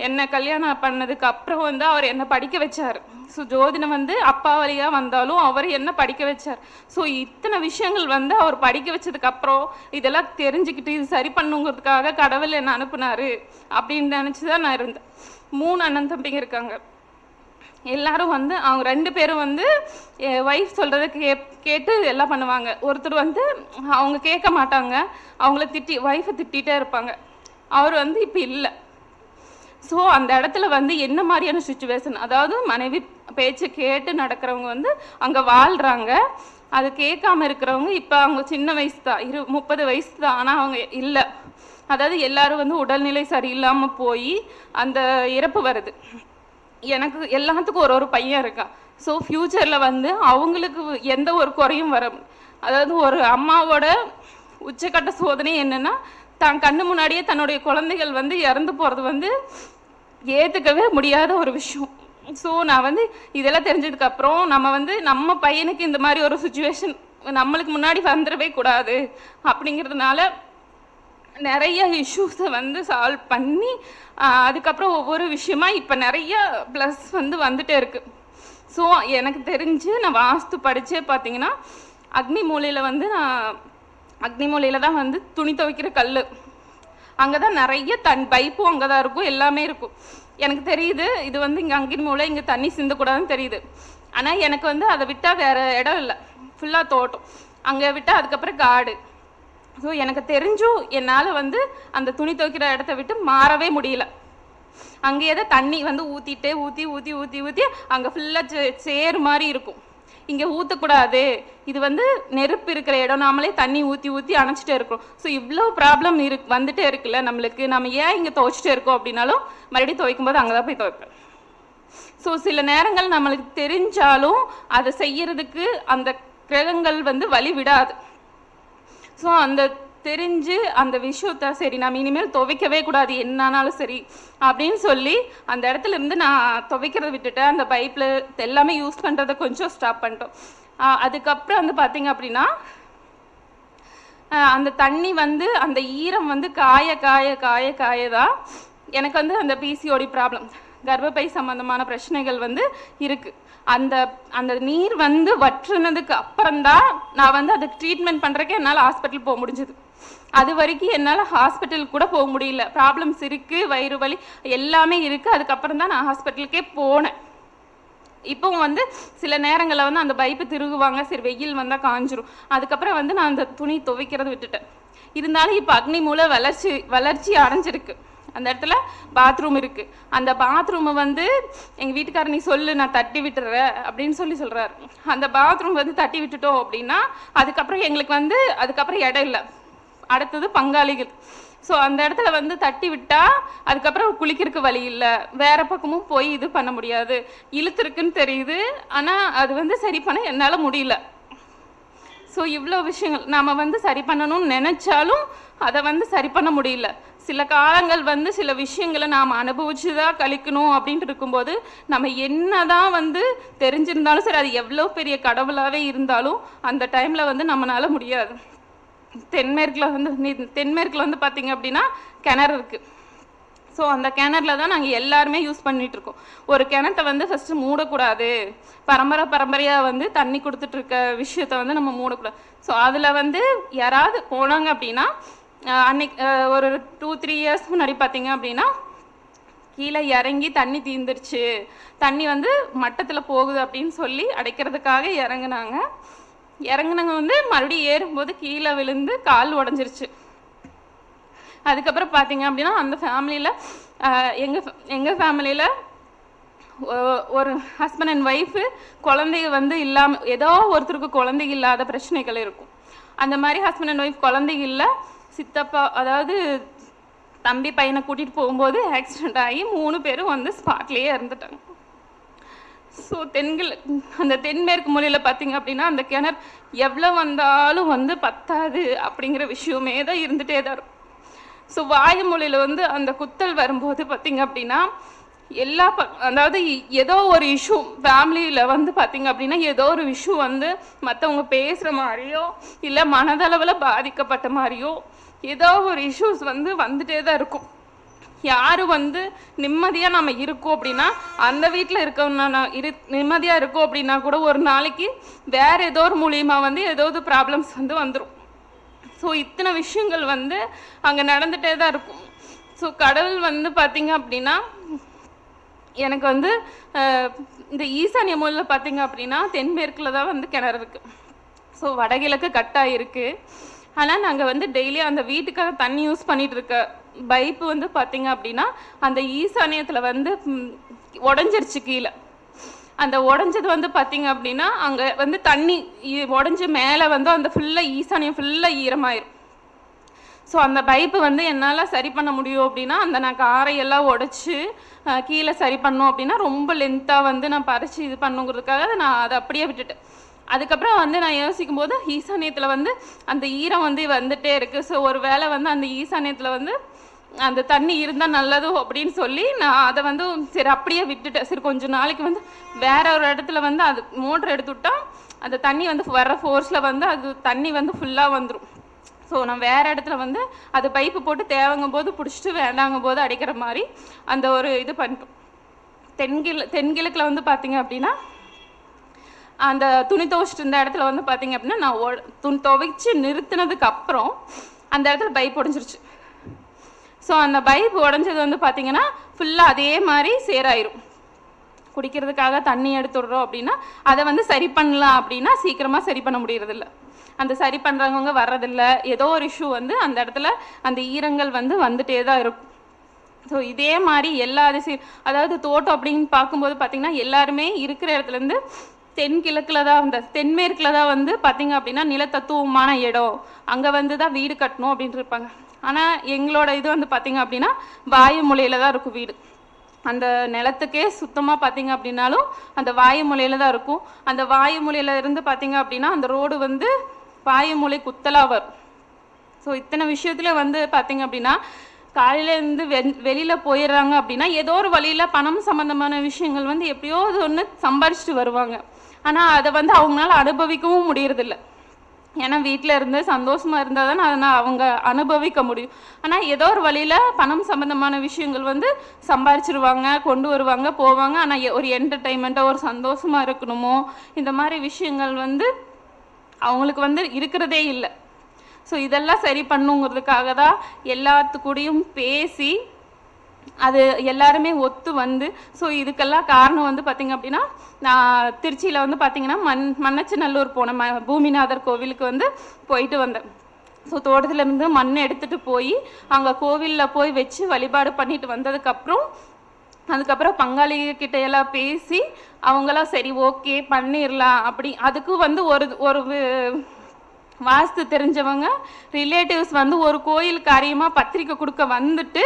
என்னை கல்யாணம் பண்ணதுக்கு அப்புறம் வந்து அவர் என்னை படிக்க வச்சார். ஸோ ஜோதிடம் வந்து அப்பா வழியாக வந்தாலும் அவர் என்ன படிக்க வச்சார். ஸோ இத்தனை விஷயங்கள் வந்து அவர் படிக்க வச்சதுக்கப்புறம் இதெல்லாம் தெரிஞ்சுக்கிட்டு இது சரி பண்ணுங்கிறதுக்காக கடவுள் என்னை அனுப்புனார் அப்படின்னு நினச்சி தான் நான் இருந்தேன். 3 அண்ணன் தம்பிங்க இருக்காங்க. எல்லாரும் வந்து அவங்க 2 பேரும் வந்து ஒய்ஃப் சொல்கிறத கேட்டு எல்லாம் பண்ணுவாங்க. ஒருத்தர் வந்து அவங்க கேட்க மாட்டாங்க, அவங்கள ஒய்ஃபை திட்டிகிட்டே இருப்பாங்க. அவர் வந்து இப்போ இல்லை. ஸோ அந்த இடத்துல வந்து என்ன மாதிரியான சுச்சுவேஷன், அதாவது மனைவி பேச்சு கேட்டு நடக்கிறவங்க வந்து அங்கே வாழ்கிறாங்க. அது கேட்காம இருக்கிறவங்க இப்போ அவங்க சின்ன வயசு தான், 30 வயசு தான், ஆனால் அவங்க இல்லை. அதாவது எல்லாரும் வந்து உடல்நிலை சரியில்லாமல் போய் அந்த இறப்பு வருது. எனக்கு எல்லாத்துக்கும் ஒரு பையன் இருக்கான். ஸோ ஃப்யூச்சரில் வந்து அவங்களுக்கு எந்த ஒரு குறையும் வர, அதாவது ஒரு அம்மாவோட உச்சக்கட்ட சோதனை என்னென்னா தான் கண்ணு முன்னாடியே தன்னுடைய குழந்தைகள் வந்து இறந்து போகிறது வந்து ஏற்றுக்கவே முடியாத ஒரு விஷயம். ஸோ நான் வந்து இதெல்லாம் தெரிஞ்சதுக்கப்புறம் நம்ம வந்து நம்ம பையனுக்கு இந்த மாதிரி ஒரு சுச்சுவேஷன் நம்மளுக்கு முன்னாடி வந்துடவே கூடாது அப்படிங்கிறதுனால நிறைய இஷ்யூஸை வந்து சால்வ் பண்ணி அதுக்கப்புறம் ஒவ்வொரு விஷயமா இப்போ நிறைய ப்ளஸ் வந்து வந்துட்டே இருக்குது. ஸோ எனக்கு தெரிஞ்சு நான் வாஸ்து படித்தே பார்த்தீங்கன்னா அக்னி மூலையில் வந்து அக்னி மூலையில் தான் வந்து துணி துவைக்கிற கல், அங்கே தான் நிறைய பைப்பும் அங்கே தான் இருக்கும், எல்லாமே இருக்கும். எனக்கு தெரியுது இது வந்து இங்கே அக்னி மூலை, இங்கே தண்ணி சிந்தக்கூடாதுன்னு தெரியுது. ஆனால் எனக்கு வந்து அதை விட்டால் வேறு இடம் இல்லை, ஃபுல்லாக தோட்டம், அங்கே விட்டால் அதுக்கப்புறம் காடு. ஸோ எனக்கு தெரிஞ்சும் என்னால் வந்து அந்த துணி துவைக்கிற இடத்த விட்டு மாறவே முடியல. அங்கேயே தான் தண்ணி வந்து ஊற்றிட்டே ஊற்றி அங்கே ஃபுல்லாக சேறு மாதிரி இருக்கும். இங்கே ஊற்றக்கூடாது, இது வந்து நெருப்பு இருக்கிற இடம், நாமளே தண்ணி ஊற்றி அணைச்சிட்டே இருக்கோம். ஸோ இவ்வளோ ப்ராப்ளம் வந்துட்டே இருக்குல்ல நம்மளுக்கு. நம்ம ஏன் இங்கே துவைச்சிட்டே இருக்கோம் அப்படின்னாலும் மறுபடியும் துவைக்கும் போது அங்கே தான் போய் துவைப்பேன். ஸோ சில நேரங்கள் நம்மளுக்கு தெரிஞ்சாலும் அதை செய்யறதுக்கு அந்த கிரகங்கள் வந்து வழி விடாது. ஸோ அந்த தெரிஞ்சு அந்த விஷயத்த சரி நம்ம இனிமேல் துவைக்கவே கூடாது என்னானாலும் சரி அப்படின்னு சொல்லி அந்த இடத்துல இருந்து நான் துவைக்கிறத விட்டுட்டேன். அந்த பைப்பில் எல்லாமே யூஸ் பண்ணுறதை கொஞ்சம் ஸ்டாப் பண்ணிட்டோம். அதுக்கப்புறம் வந்து பார்த்திங்க அப்படின்னா அந்த தண்ணி வந்து அந்த ஈரம் வந்து காய தான் எனக்கு வந்து அந்த பிசிஓடி ப்ராப்ளம், கர்ப்பப்பை சம்பந்தமான பிரச்சனைகள் வந்து இருக்குது. அந்த நீர் வந்து வற்றுனதுக்கு அப்புறம்தான் நான் வந்து அதுக்கு ட்ரீட்மெண்ட் பண்ணுறக்கே என்னால் ஹாஸ்பிட்டல் போக முடிஞ்சுது. அது வரைக்கும் என்னால் ஹாஸ்பிட்டலுக்கு கூட போக முடியல. ப்ராப்ளம்ஸ் இருக்குது, வயிறு வலி எல்லாமே இருக்குது. அதுக்கப்புறம் தான் நான் ஹாஸ்பிட்டலுக்கே போனேன். இப்போவும் வந்து சில நேரங்களில் வந்து அந்த பைப்பு திருகுவாங்க, சரி வெயில் வந்தால் காஞ்சிரும். அதுக்கப்புறம் வந்து நான் அந்த துணி துவைக்கிறத விட்டுட்டேன். இருந்தாலும் இப்போ அக்னி மூலை வளர்ச்சி அடைஞ்சிருக்கு. அந்த இடத்துல பாத்ரூம் இருக்குது. அந்த பாத்ரூமை வந்து எங்கள் வீட்டுக்காரர் நீ சொல்லு நான் தட்டி விட்டுறேன் அப்படின்னு சொல்கிறாரு. அந்த பாத்ரூம் வந்து தட்டி விட்டுட்டோம் அப்படின்னா அதுக்கப்புறம் எங்களுக்கு வந்து அதுக்கப்புறம் இடம் இல்லை, அடுத்தது பங்காளிகள். ஸோ அந்த இடத்துல வந்து தட்டி விட்டால் அதுக்கப்புறம் குளிக்கிறதுக்கு வழி இல்லை, வேறு பக்கமும் போய் இது பண்ண முடியாது, இழுத்துருக்குன்னு தெரியுது. ஆனால் அது வந்து சரி பண்ண என்னால் முடியல. ஸோ இவ்வளோ விஷயங்கள் நாம் வந்து சரி பண்ணணும்னு நினச்சாலும் அதை வந்து சரி பண்ண முடியல. சில காலங்கள் வந்து சில விஷயங்களை நாம் அனுபவிச்சு தான் கழிக்கணும் அப்படின்ட்டு இருக்கும்போது நம்ம என்ன தான் வந்து தெரிஞ்சிருந்தாலும் சரி, அது எவ்வளோ பெரிய கடவுளாகவே இருந்தாலும் அந்த டைமில் வந்து நம்மளால முடியாது. தென்மேற்கில் வந்து பார்த்திங்க அப்படின்னா கிணறு இருக்குது. ஸோ அந்த கிணறுல தான் நாங்கள் எல்லாருமே யூஸ் பண்ணிகிட்ருக்கோம். ஒரு கிணத்தை வந்து ஃபஸ்ட்டு மூடக்கூடாது, பரம்பரையாக வந்து தண்ணி கொடுத்துட்ருக்க விஷயத்த வந்து நம்ம மூடக்கூடாது. ஸோ அதில் வந்து யாராவது போனாங்க அப்படின்னா அன்னைக்கு ஒரு 2-3 இயர்ஸ் முன்னாடி பார்த்திங்க அப்படின்னா கீழே இறங்கி தண்ணி தீர்ந்துருச்சு, தண்ணி வந்து மட்டத்தில் போகுது அப்படின்னு சொல்லி அடைக்கிறதுக்காக இறங்குனவங்க வந்து மறுபடியும் ஏறும்போது கீழே விழுந்து கால் உடஞ்சிருச்சு. அதுக்கப்புறம் பார்த்திங்க அப்படின்னா அந்த ஃபேமிலியில் எங்கள் ஃபேமிலியில் ஒரு ஹஸ்பண்ட் அண்ட் ஒய்ஃபு குழந்தைங்க வந்து இல்லாமல் ஏதோ ஒருத்தருக்கு குழந்தைங்க இல்லாத பிரச்சனைகள் இருக்கும். அந்த மாதிரி ஹஸ்பண்ட் அண்ட் ஒய்ஃப் குழந்தைங்க இல்லை, சித்தப்பா அதாவது தம்பி பையனை கூட்டிகிட்டு போகும்போது ஆக்சிடெண்ட் ஆகி 3 பேரும் வந்து ஸ்பாட்லேயே இறந்துட்டாங்க. ஸோ அந்த தென்மேற்கு மூலையில் பார்த்திங்க அப்படின்னா அந்த கிணறு எவ்வளோ வந்தாலும் வந்து பத்தாது அப்படிங்கிற விஷயமே தான் இருந்துகிட்டே தான் இருக்கும். ஸோ வாயு மூலையில் வந்து அந்த குத்தல் வரும்போது பார்த்திங்க அப்படின்னா அதாவது ஏதோ ஒரு இஷ்யூ ஃபேமிலியில் வந்து பார்த்திங்க அப்படின்னா ஏதோ ஒரு இஷ்யூ வந்து மற்றவங்க பேசுகிற மாதிரியோ இல்லை மனதளவில் பாதிக்கப்பட்ட மாதிரியோ ஏதோ ஒரு இஷ்யூஸ் வந்து வந்துட்டே தான் இருக்கும். யார் வந்து நிம்மதியாக நம்ம இருக்கோம் அப்படின்னா அந்த வீட்டில் நிம்மதியாக இருக்கோம் அப்படின்னா கூட ஒரு நாளைக்கு வேறு ஏதோ ஒரு மூலியமாக வந்து ஏதோ ஒரு ப்ராப்ளம்ஸ் வந்து வந்துடும். ஸோ இத்தனை விஷயங்கள் வந்து அங்கே நடந்துகிட்டே தான் இருக்கும். ஸோ கடவுள் வந்து பார்த்திங்க அப்படின்னா எனக்கு வந்து இந்த ஈசானிய மூலையில் பார்த்திங்க அப்படின்னா தென்மேற்கில் தான் வந்து கிணறு இருக்குது. ஸோ வடகிழக்கு கட்டாக இருக்குது. ஆனால் நாங்கள் வந்து டெய்லி அந்த வீட்டுக்காக தண்ணி யூஸ் பண்ணிகிட்டு இருக்க பைப்பு வந்து பார்த்திங்க அப்படின்னா அந்த ஈசானியத்தில் வந்து உடஞ்சிருச்சு கீழே. அந்த உடஞ்சது வந்து பார்த்தீங்க அப்படின்னா அங்கே வந்து தண்ணி உடஞ்சி மேலே வந்து அந்த ஃபுல்லாக ஈசானியம் ஃபுல்லாக ஈரமாயிரும். ஸோ அந்த பைப்பு வந்து என்னால் சரி பண்ண முடியும் அப்படின்னா அந்த நான் காரையெல்லாம் உடச்சி கீழே சரி பண்ணோம் அப்படின்னா ரொம்ப லென்த்தாக வந்து நான் பறித்து இது பண்ணுங்கிறதுக்காக நான் அதை அப்படியே விட்டுட்டேன். அதுக்கப்புறம் வந்து நான் யோசிக்கும் போது ஈசானியத்தில் வந்து அந்த ஈரம் வந்து வந்துகிட்டே இருக்குது. ஸோ ஒரு வேளை வந்து அந்த ஈசானியத்தில் வந்து அந்த தண்ணி இருந்தால் நல்லதோ அப்படின்னு சொல்லி நான் அதை வந்து சரி அப்படியே விட்டுட்டேன். சரி கொஞ்சம் நாளைக்கு வந்து வேற ஒரு இடத்துல வந்து அது மோட்டர் எடுத்து விட்டால் அந்த தண்ணி வந்து வர ஃபோர்ஸில் வந்து அது தண்ணி வந்து ஃபுல்லாக வந்துடும். ஸோ நான் வேறு இடத்துல வந்து அது பைப்பு போட்டு தேவைங்கும் போது பிடிச்சிட்டு வேண்டாங்கும் போது அடிக்கிற மாதிரி அந்த ஒரு இது பண்ணிட்டோம். தென்கிழக்கில் வந்து பார்த்திங்க அப்படின்னா அந்த துணி துவைச்சிட்டு இருந்த இடத்துல வந்து பார்த்திங்க அப்படின்னா நான் துணி துவைச்சி நிறுத்தினதுக்கு அப்புறம் அந்த இடத்துல பைப் உடஞ்சிருச்சு. ஸோ அந்த பைப் உடஞ்சது வந்து பார்த்திங்கன்னா ஃபுல்லாக அதே மாதிரி சேராயிரும். குடிக்கிறதுக்காக தண்ணி எடுத்து விடுறோம் அப்படின்னா அதை வந்து சரி பண்ணலாம் அப்படின்னா சீக்கிரமாக சரி பண்ண முடியறதில்ல. அந்த சரி பண்ணுறவங்க வர்றதில்ல. ஏதோ ஒரு இஷ்யூ வந்து அந்த இடத்துல அந்த ஈரங்கள் வந்து வந்துட்டே தான் இருக்கும். ஸோ இதே மாதிரி எல்லா அதாவது தோட்டம் அப்படின்னு பார்க்கும்போது பார்த்திங்கன்னா எல்லாருமே இருக்கிற இடத்துலேருந்து தென்கிழக்கில் தான் அந்த தென்மேற்கில் தான் வந்து பார்த்திங்க அப்படின்னா நிலத்தத்துவமான இடம், அங்கே வந்து தான் வீடு கட்டணும் அப்படின்ட்டு இருப்பாங்க. ஆனால் எங்களோட இது வந்து பார்த்திங்க அப்படின்னா வாயு மூலையில் தான் இருக்கும் வீடு. அந்த நிலத்துக்கே சுத்தமாக பார்த்திங்க அப்படின்னாலும் அந்த வாயு மூலையில் தான் இருக்கும். அந்த வாயு மூலையில் இருந்து பார்த்திங்க அப்படின்னா அந்த ரோடு வந்து வாயு மூலை குத்தலாக வரும். ஸோ இத்தனை விஷயத்தில் வந்து பார்த்திங்க அப்படின்னா காலையிலேருந்து வெளியில் போயிடுறாங்க அப்படின்னா ஏதோ ஒரு வழியில் பணம் சம்மந்தமான விஷயங்கள் வந்து எப்படியோ அது ஒன்று சம்பாரிச்சிட்டு வருவாங்க. ஆனால் அதை வந்து அவங்களால அனுபவிக்கவும் முடியறதில்ல. ஏன்னா வீட்டில் இருந்து சந்தோஷமாக இருந்தால் தானே அதை அவங்க அனுபவிக்க முடியும். ஆனால் ஏதோ ஒரு வழியில் பணம் சம்மந்தமான விஷயங்கள் வந்து சம்பாரிச்சிருவாங்க, கொண்டு வருவாங்க, போவாங்க. ஆனால் ஒரு என்டர்டெயின்மெண்ட்டாக ஒரு சந்தோஷமாக இருக்கணுமோ இந்த மாதிரி விஷயங்கள் வந்து அவங்களுக்கு வந்து இருக்கிறதே இல்லை. ஸோ இதெல்லாம் சரி பண்ணுங்கிறதுக்காக தான் எல்லாத்துக்கூடையும் பேசி அது எல்லாருமே ஒத்து வந்து ஸோ இதுக்கெல்லாம் காரணம் வந்து பார்த்திங்க அப்படின்னா நான் திருச்சியில் வந்து பார்த்திங்கன்னா மண்ணச்சநல்லூர் போனேன். பூமிநாதர் கோவிலுக்கு வந்து போயிட்டு வந்தேன். ஸோ தோட்டத்துலேருந்து மண் எடுத்துகிட்டு போய் அங்கே கோவிலில் போய் வச்சு வழிபாடு பண்ணிட்டு அதுக்கப்புறம் பங்காளிகிட்ட எல்லாம் பேசி அவங்களாம் சரி ஓகே பண்ணிடலாம் அப்படி. அதுக்கு வந்து ஒரு வாஸ்து தெரிஞ்சவங்க ரிலேட்டிவ்ஸ் வந்து ஒரு கோயில் காரியமாக பத்திரிக்கை கொடுக்க வந்துட்டு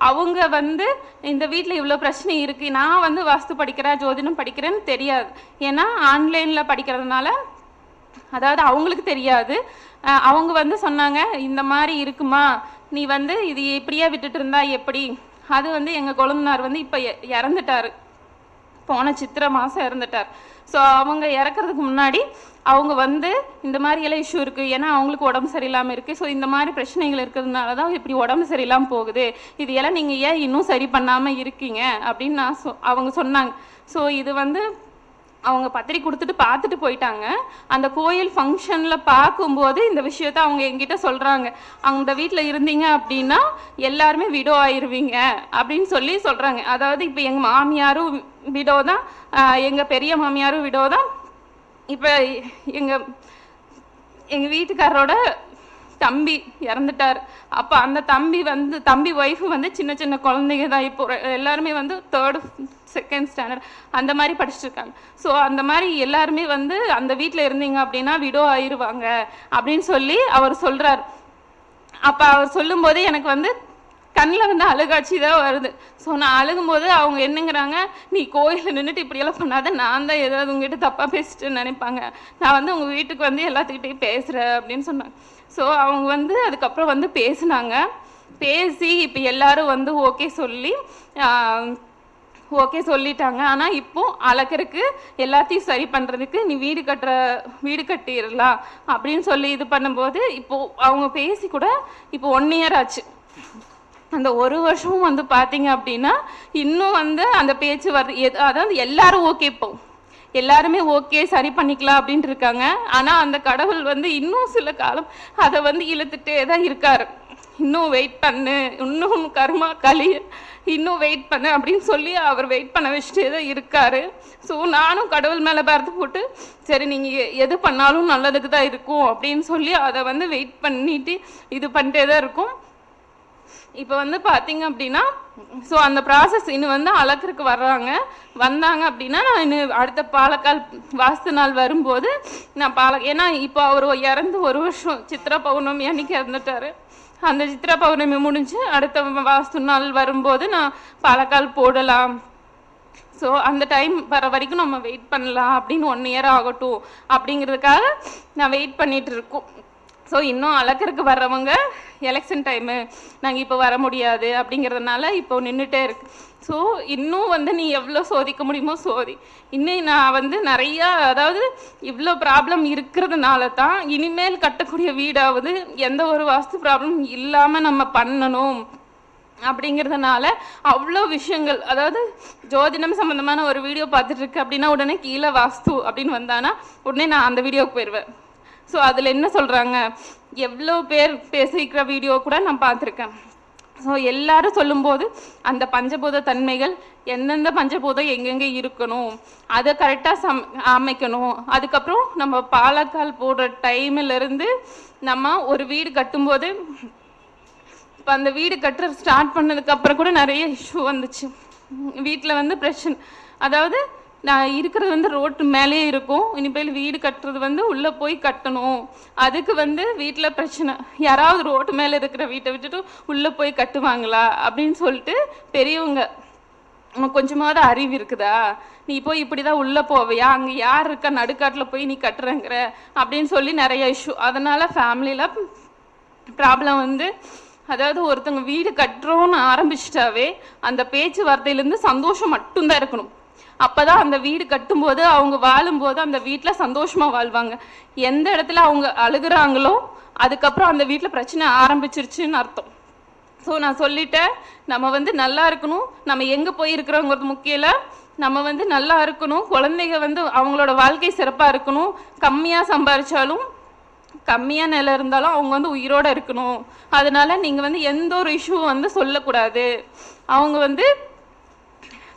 அவங்க வந்து இந்த வீட்டில் இவ்வளோ பிரச்சனை இருக்குது, நான் வந்து வாஸ்து படிக்கிறேன் ஜோதிடம் படிக்கிறேன்னு தெரியாது. ஏன்னா ஆன்லைனில் படிக்கிறதுனால அதாவது அவங்களுக்கு தெரியாது. அவங்க வந்து சொன்னாங்க இந்த மாதிரி இருக்குமா, நீ வந்து இது இப்படியே விட்டுட்டு இருந்தா எப்படி. அது வந்து எங்கள் கொழுந்தனார் வந்து இப்போ இறந்துட்டார், போன சித்திரை மாதம் இறந்துட்டார். ஸோ அவங்க இறக்கிறதுக்கு முன்னாடி அவங்க வந்து இந்த மாதிரி எல்லாம் இஷ்யூ இருக்குது, ஏன்னா அவங்களுக்கு உடம்பு சரியில்லாமல் இருக்குது. ஸோ இந்த மாதிரி பிரச்சனைகள் இருக்கிறதுனால தான் இப்படி உடம்பு சரியில்லாமல் போகுது, இது எல்லாம் நீங்கள் ஏன் இன்னும் சரி பண்ணாமல் இருக்கீங்க அப்படின்னு அவங்க சொன்னாங்க. ஸோ இது வந்து அவங்க பத்திரிக்கை கொடுத்துட்டு பார்த்துட்டு போயிட்டாங்க. அந்த கோயில் ஃபங்க்ஷனில் பார்க்கும்போது இந்த விஷயத்த அவங்க எங்கிட்ட சொல்கிறாங்க, அந்த வீட்டில் இருந்தீங்க அப்படின்னா எல்லாருமே விடோ ஆயிடுவீங்க அப்படின்னு சொல்கிறாங்க. அதாவது இப்போ எங்கள் மாமியாரும் விடோ தான், எங்கள் பெரிய மாமியாரும் விடோ தான். இப்போ எங்கள் வீட்டுக்காரரோட தம்பி இறந்துட்டார். அப்போ அந்த தம்பி ஒய்ஃபு வந்து சின்ன சின்ன குழந்தைங்க தான். இப்போ எல்லாருமே வந்து 3rd 2nd ஸ்டாண்டர்ட் அந்த மாதிரி படிச்சுருக்காங்க. ஸோ அந்த மாதிரி எல்லாருமே வந்து அந்த வீட்டில் இருந்தீங்க அப்படின்னா விடோ ஆயிடுவாங்க அப்படின்னு சொல்லி அவர் சொல்கிறார். அப்போ அவர் சொல்லும்போது எனக்கு வந்து கண்ணில் வந்து அழுகாட்சி தான் வருது. ஸோ நான் அழுகும்போது அவங்க என்னங்கிறாங்க, நீ கோயிலில் நின்றுட்டு இப்படியெல்லாம் பண்ணாத, நான் தான் ஏதாவது உங்ககிட்ட தப்பாக பேசிட்டு நினைப்பாங்க, நான் வந்து உங்கள் வீட்டுக்கு வந்து எல்லாத்துக்கிட்டையும் பேசுகிறேன் அப்படின்னு சொன்னாங்க. ஸோ அவங்க வந்து அதுக்கப்புறம் வந்து பேசி இப்போ எல்லாரும் வந்து ஓகே சொல்லிட்டாங்க. ஆனால் இப்போ அளக்கிறதுக்கு எல்லாத்தையும் சரி பண்ணுறதுக்கு நீ வீடு கட்டிடலாம் அப்படின்னு சொல்லி இது பண்ணும்போது இப்போது அவங்க பேசி கூட இப்போ 1 year ஆச்சு. அந்த 1 வருஷமும் வந்து பார்த்தீங்க அப்படின்னா இன்னும் வந்து அந்த பேச்சு அதாவது எல்லாரும் ஓகே, இப்போ எல்லாருமே ஓகே சரி பண்ணிக்கலாம் அப்படின்ட்டு இருக்காங்க. ஆனால் அந்த கடவுள் வந்து இன்னும் சில காலம் அதை வந்து இழுத்துட்டே தான் இருக்காரு. இன்னும் வெயிட் பண்ணு, இன்னும் கர்மா களி, இன்னும் வெயிட் பண்ணு அப்படின்னு சொல்லி அவர் வெயிட் பண்ண வச்சுட்டே தான் இருக்காரு. ஸோ நானும் கடவுள் மேலே பார்த்து போட்டு சரி நீங்கள் எது பண்ணாலும் நல்லதுக்கு தான் இருக்கும் அப்படின்னு சொல்லி அதை வந்து வெயிட் பண்ணிட்டு இது பண்ணிட்டே தான் இருக்கும். இப்போ வந்து பார்த்தீங்க அப்படின்னா ஸோ அந்த ப்ராசஸ் இன்னும் வந்து அளக்கருக்கு வந்தாங்க அப்படின்னா நான் இன்னும் அடுத்த பாலக்கால் வாஸ்து நாள் வரும்போது நான் ஏன்னா இப்போ அவர் இறந்து 1 வருஷம் சித்ரா பௌர்ணமி அன்னைக்கு இறந்துட்டாரு. அந்த சித்ரா பௌர்ணமி முடிஞ்சு அடுத்த வாஸ்து நாள் வரும்போது நான் பாலக்கால் போடலாம். ஸோ அந்த டைம் வர வரைக்கும் நம்ம வெயிட் பண்ணலாம் அப்படின்னு 1 இயர் ஆகட்டும் அப்படிங்கிறதுக்காக நான் வெயிட் பண்ணிட்டு இருக்கோம். ஸோ இன்னும் அளக்கருக்கு வர்றவங்க எலெக்ஷன் டைமு நாங்கள் இப்போ வர முடியாது அப்படிங்கிறதுனால இப்போ நின்றுட்டே இருக்கு. ஸோ இன்னும் வந்து நீ எவ்வளோ சோதிக்க முடியுமோ இன்னும் நான் வந்து நிறையா அதாவது இவ்வளோ ப்ராப்ளம் இருக்கிறதுனால தான் இனிமேல் கட்டக்கூடிய வீடாவது எந்த ஒரு வாஸ்து ப்ராப்ளம் இல்லாமல் நம்ம பண்ணணும் அப்படிங்கிறதுனால அவ்வளோ விஷயங்கள் அதாவது ஜோதிடம் சம்மந்தமான ஒரு வீடியோ பார்த்துட்டு இருக்கு அப்படின்னா உடனே கீழே வாஸ்து அப்படின்னு வந்தானா உடனே நான் அந்த வீடியோவுக்கு போயிடுவேன். ஸோ அதில் என்ன சொல்கிறாங்க எவ்வளோ பேர் பேசிக்கிற வீடியோ கூட நான் பார்த்துருக்கேன். ஸோ எல்லாரும் சொல்லும்போது அந்த பஞ்சபூத தன்மைகள் எந்தெந்த பஞ்சபூதம் எங்கெங்கே இருக்கணும் அதை கரெக்டாக அமைக்கணும். அதுக்கப்புறம் நம்ம பாலக்கால் போடுற டைமிலேருந்து நம்ம ஒரு வீடு கட்டும்போது இப்போ அந்த வீடு கட்டுற ஸ்டார்ட் பண்ணதுக்கப்புறம் கூட நிறைய இஷ்யூ வந்துச்சு. வீட்டில் வந்து பிரச்சனை அதாவது நான் இருக்கிறது வந்து ரோட்டு மேலே இருக்கும். இனிமேல் வீடு கட்டுறது வந்து உள்ளே போய் கட்டணும். அதுக்கு வந்து வீட்டில் பிரச்சனை. யாராவது ரோட்டு மேலே இருக்கிற வீட்டை விட்டுட்டு உள்ளே போய் கட்டுவாங்களா அப்படின்னு சொல்லிட்டு பெரியவங்க உனக்கு கொஞ்சமாவது அறிவு இருக்குதா, நீ போய் இப்படி தான் உள்ளே போவையா, அங்கே யார் இருக்கா நடுக்காட்டில் போய் நீ கட்டுறங்கிற அப்படின்னு சொல்லி நிறைய இஷ்யூ. அதனால் ஃபேமிலியில் ப்ராப்ளம் வந்து அதாவது ஒருத்தவங்க வீடு கட்டுறோன்னு ஆரம்பிச்சிட்டாவே அந்த பேச்சுவார்த்தையிலேருந்து சந்தோஷம் மட்டும்தான் இருக்கணும். அப்போ தான் அந்த வீடு கட்டும்போது அவங்க வாழும்போது அந்த வீட்டில் சந்தோஷமாக வாழ்வாங்க. எந்த இடத்துல அவங்க அழுகுறாங்களோ அதுக்கப்புறம் அந்த வீட்டில் பிரச்சனை ஆரம்பிச்சிருச்சுன்னு அர்த்தம். ஸோ நான் சொல்லிட்டேன், நம்ம வந்து நல்லா இருக்கணும். நம்ம எங்கே போயிருக்கிறோங்கிறது முக்கியம் இல்லை, நம்ம வந்து நல்லா இருக்கணும். குழந்தைங்க வந்து அவங்களோட வாழ்க்கை சிறப்பாக இருக்கணும். கம்மியாக சம்பாதிச்சாலும் கம்மியாக நிலை இருந்தாலும் அவங்க வந்து உயிரோடு இருக்கணும். அதனால நீங்கள் வந்து எந்த ஒரு இஷ்யூவும் வந்து சொல்லக்கூடாது. அவங்க வந்து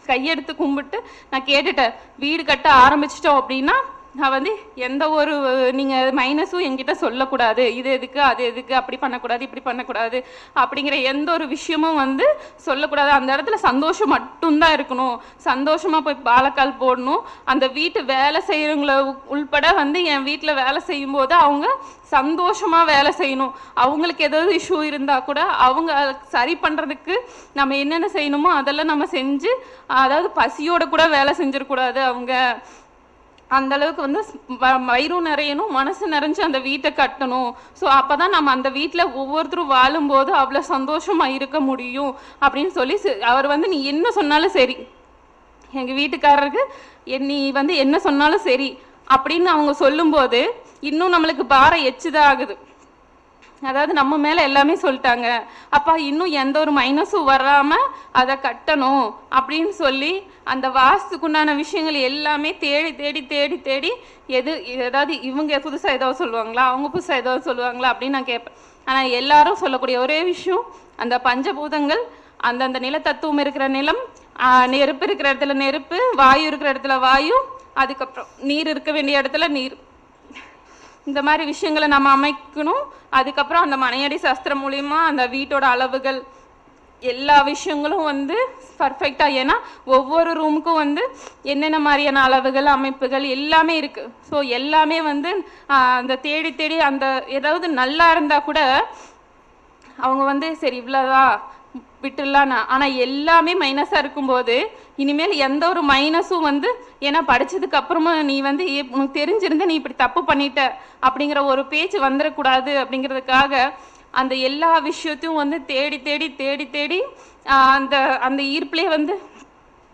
கையெடுத்து கும்பிட்டு நான் கேட்டுட்டேன், வீடு கட்ட ஆரம்பிச்சிட்டோம் அப்படின்னா நான் வந்து எந்த ஒரு நீங்கள் மைனஸும் என்கிட்ட சொல்லக்கூடாது. இது எதுக்கு அது எதுக்கு அப்படி பண்ணக்கூடாது இப்படி பண்ணக்கூடாது அப்படிங்கிற எந்த ஒரு விஷயமும் வந்து சொல்லக்கூடாது. அந்த இடத்துல சந்தோஷம் மட்டும்தான் இருக்கணும். சந்தோஷமாக போய் பாலக்கால் போடணும். அந்த வீட்டு வேலை செய்கிறவங்கள உள்பட வந்து என் வீட்டில் வேலை செய்யும்போது அவங்க சந்தோஷமாக வேலை செய்யணும். அவங்களுக்கு ஏதாவது இஷ்யூ இருந்தால் கூட அவங்க சரி பண்ணுறதுக்கு நம்ம என்னென்ன செய்யணுமோ அதெல்லாம் நம்ம செஞ்சு அதாவது பசியோட கூட வேலை செஞ்சிடக்கூடாது. அவங்க அந்த அளவுக்கு வந்து வயிறும் நிறையணும், மனசு நிறைஞ்சு அந்த வீட்டை கட்டணும். ஸோ அப்போ தான் நம்ம அந்த வீட்டில் ஒவ்வொருத்தரும் வாழும்போது அவ்வளோ சந்தோஷமாக இருக்க முடியும் அப்படின்னு சொல்லி அவர் வந்து நீ என்ன சொன்னாலும் சரி, எங்கள் வீட்டுக்காரருக்கு நீ வந்து என்ன சொன்னாலும் சரி அப்படின்னு அவங்க சொல்லும்போது இன்னும் நம்மளுக்கு பாரம் எச்சுதான் ஆகுது. அதாவது நம்ம மேலே எல்லாமே சொல்லிட்டாங்க, அப்பா இன்னும் எந்த ஒரு மைனஸும் வராமல் அதை கட்டணும் அப்படின்னு சொல்லி அந்த வாஸ்துக்குண்டான விஷயங்கள் எல்லாமே தேடி தேடி தேடி தேடி ஏதாவது இவங்க புதுசாக ஏதாவது சொல்லுவாங்களா அவங்க புதுசாக ஏதாவது சொல்லுவாங்களா அப்படின்னு நான் கேட்பேன். ஆனால் எல்லாரும் சொல்லக்கூடிய ஒரே விஷயம் அந்த பஞ்சபூதங்கள் அந்தந்த நில தத்துவம் இருக்கிற நிலம், நெருப்பு இருக்கிற இடத்துல நெருப்பு, வாயு இருக்கிற இடத்துல வாயு, அதுக்கப்புறம் நீர் இருக்க வேண்டிய இடத்துல நீர், இந்த மாதிரி விஷயங்களை நம்ம அமைக்கணும். அதுக்கப்புறம் அந்த மனையடி சாஸ்திரம் மூலிமா அந்த வீட்டோட அளவுகள் எல்லா விஷயங்களும் வந்து பர்ஃபெக்டாக, ஏன்னா ஒவ்வொரு ரூமுக்கும் வந்து என்னென்ன மாதிரியான அளவுகள் அமைப்புகள் எல்லாமே இருக்குது. ஸோ எல்லாமே வந்து அந்த தேடி தேடி அந்த ஏதாவது நல்லா இருந்தால் கூட அவங்க வந்து சரி இவ்வளோதான் விட்டுடலான்னா, ஆனால் எல்லாமே மைனஸாக இருக்கும்போது இனிமேல் எந்த ஒரு மைனஸும் வந்து ஏன்னா படித்ததுக்கு அப்புறமா நீ வந்து உனக்கு தெரிஞ்சிருந்த நீ இப்படி தப்பு பண்ணிட்ட அப்படிங்கிற ஒரு பேச்சு வந்துடக்கூடாது அப்படிங்கிறதுக்காக அந்த எல்லா விஷயத்தையும் வந்து தேடி தேடி தேடி தேடி அந்த அந்த ஈர்ப்பிலே வந்து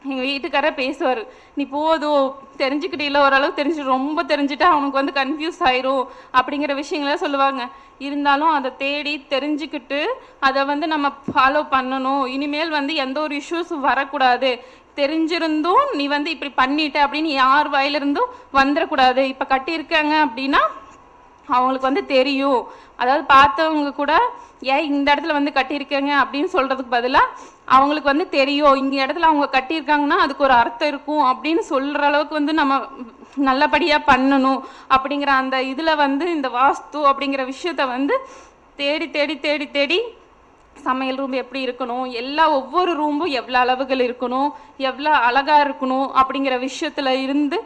எங்கள் வீட்டுக்காரர் பேசுவார், நீ போதும் தெரிஞ்சுக்கிட்டே ஓரளவு தெரிஞ்சு ரொம்ப தெரிஞ்சுட்டா அவனுக்கு வந்து கன்ஃபியூஸ் ஆயிரும் அப்படிங்கிற விஷயங்கள சொல்லுவாங்க. இருந்தாலும் அதை தேடி தெரிஞ்சுக்கிட்டு அதை வந்து நம்ம ஃபாலோ பண்ணணும். இனிமேல் வந்து எந்த ஒரு இஷ்யூஸும் வரக்கூடாது. தெரிஞ்சிருந்தும் நீ வந்து இப்படி பண்ணிட்ட அப்படின்னு யார் வாயிலிருந்தும் வந்துடக்கூடாது. இப்போ கட்டியிருக்காங்க அப்படின்னா அவங்களுக்கு வந்து தெரியும், அதாவது பார்த்தவங்க கூட ஏன் இந்த இடத்துல வந்து கட்டியிருக்காங்க அப்படின்னு சொல்கிறதுக்கு பதிலாக அவங்களுக்கு வந்து தெரியும் இந்த இடத்துல அவங்க கட்டியிருக்காங்கன்னா அதுக்கு ஒரு அர்த்தம் இருக்கும் அப்படின்னு சொல்கிற அளவுக்கு வந்து நம்ம நல்லபடியாக பண்ணணும் அப்படிங்கிற அந்த இதில் வந்து இந்த வாஸ்து அப்படிங்கிற விஷயத்த வந்து தேடி தேடி தேடி தேடி சமையல் ரூம் எப்படி இருக்கணும், ஒவ்வொரு ரூமும் எவ்வளோ அளவுகள் இருக்கணும், எவ்வளோ அழகாக இருக்கணும் அப்படிங்கிற விஷயத்தில் இருந்து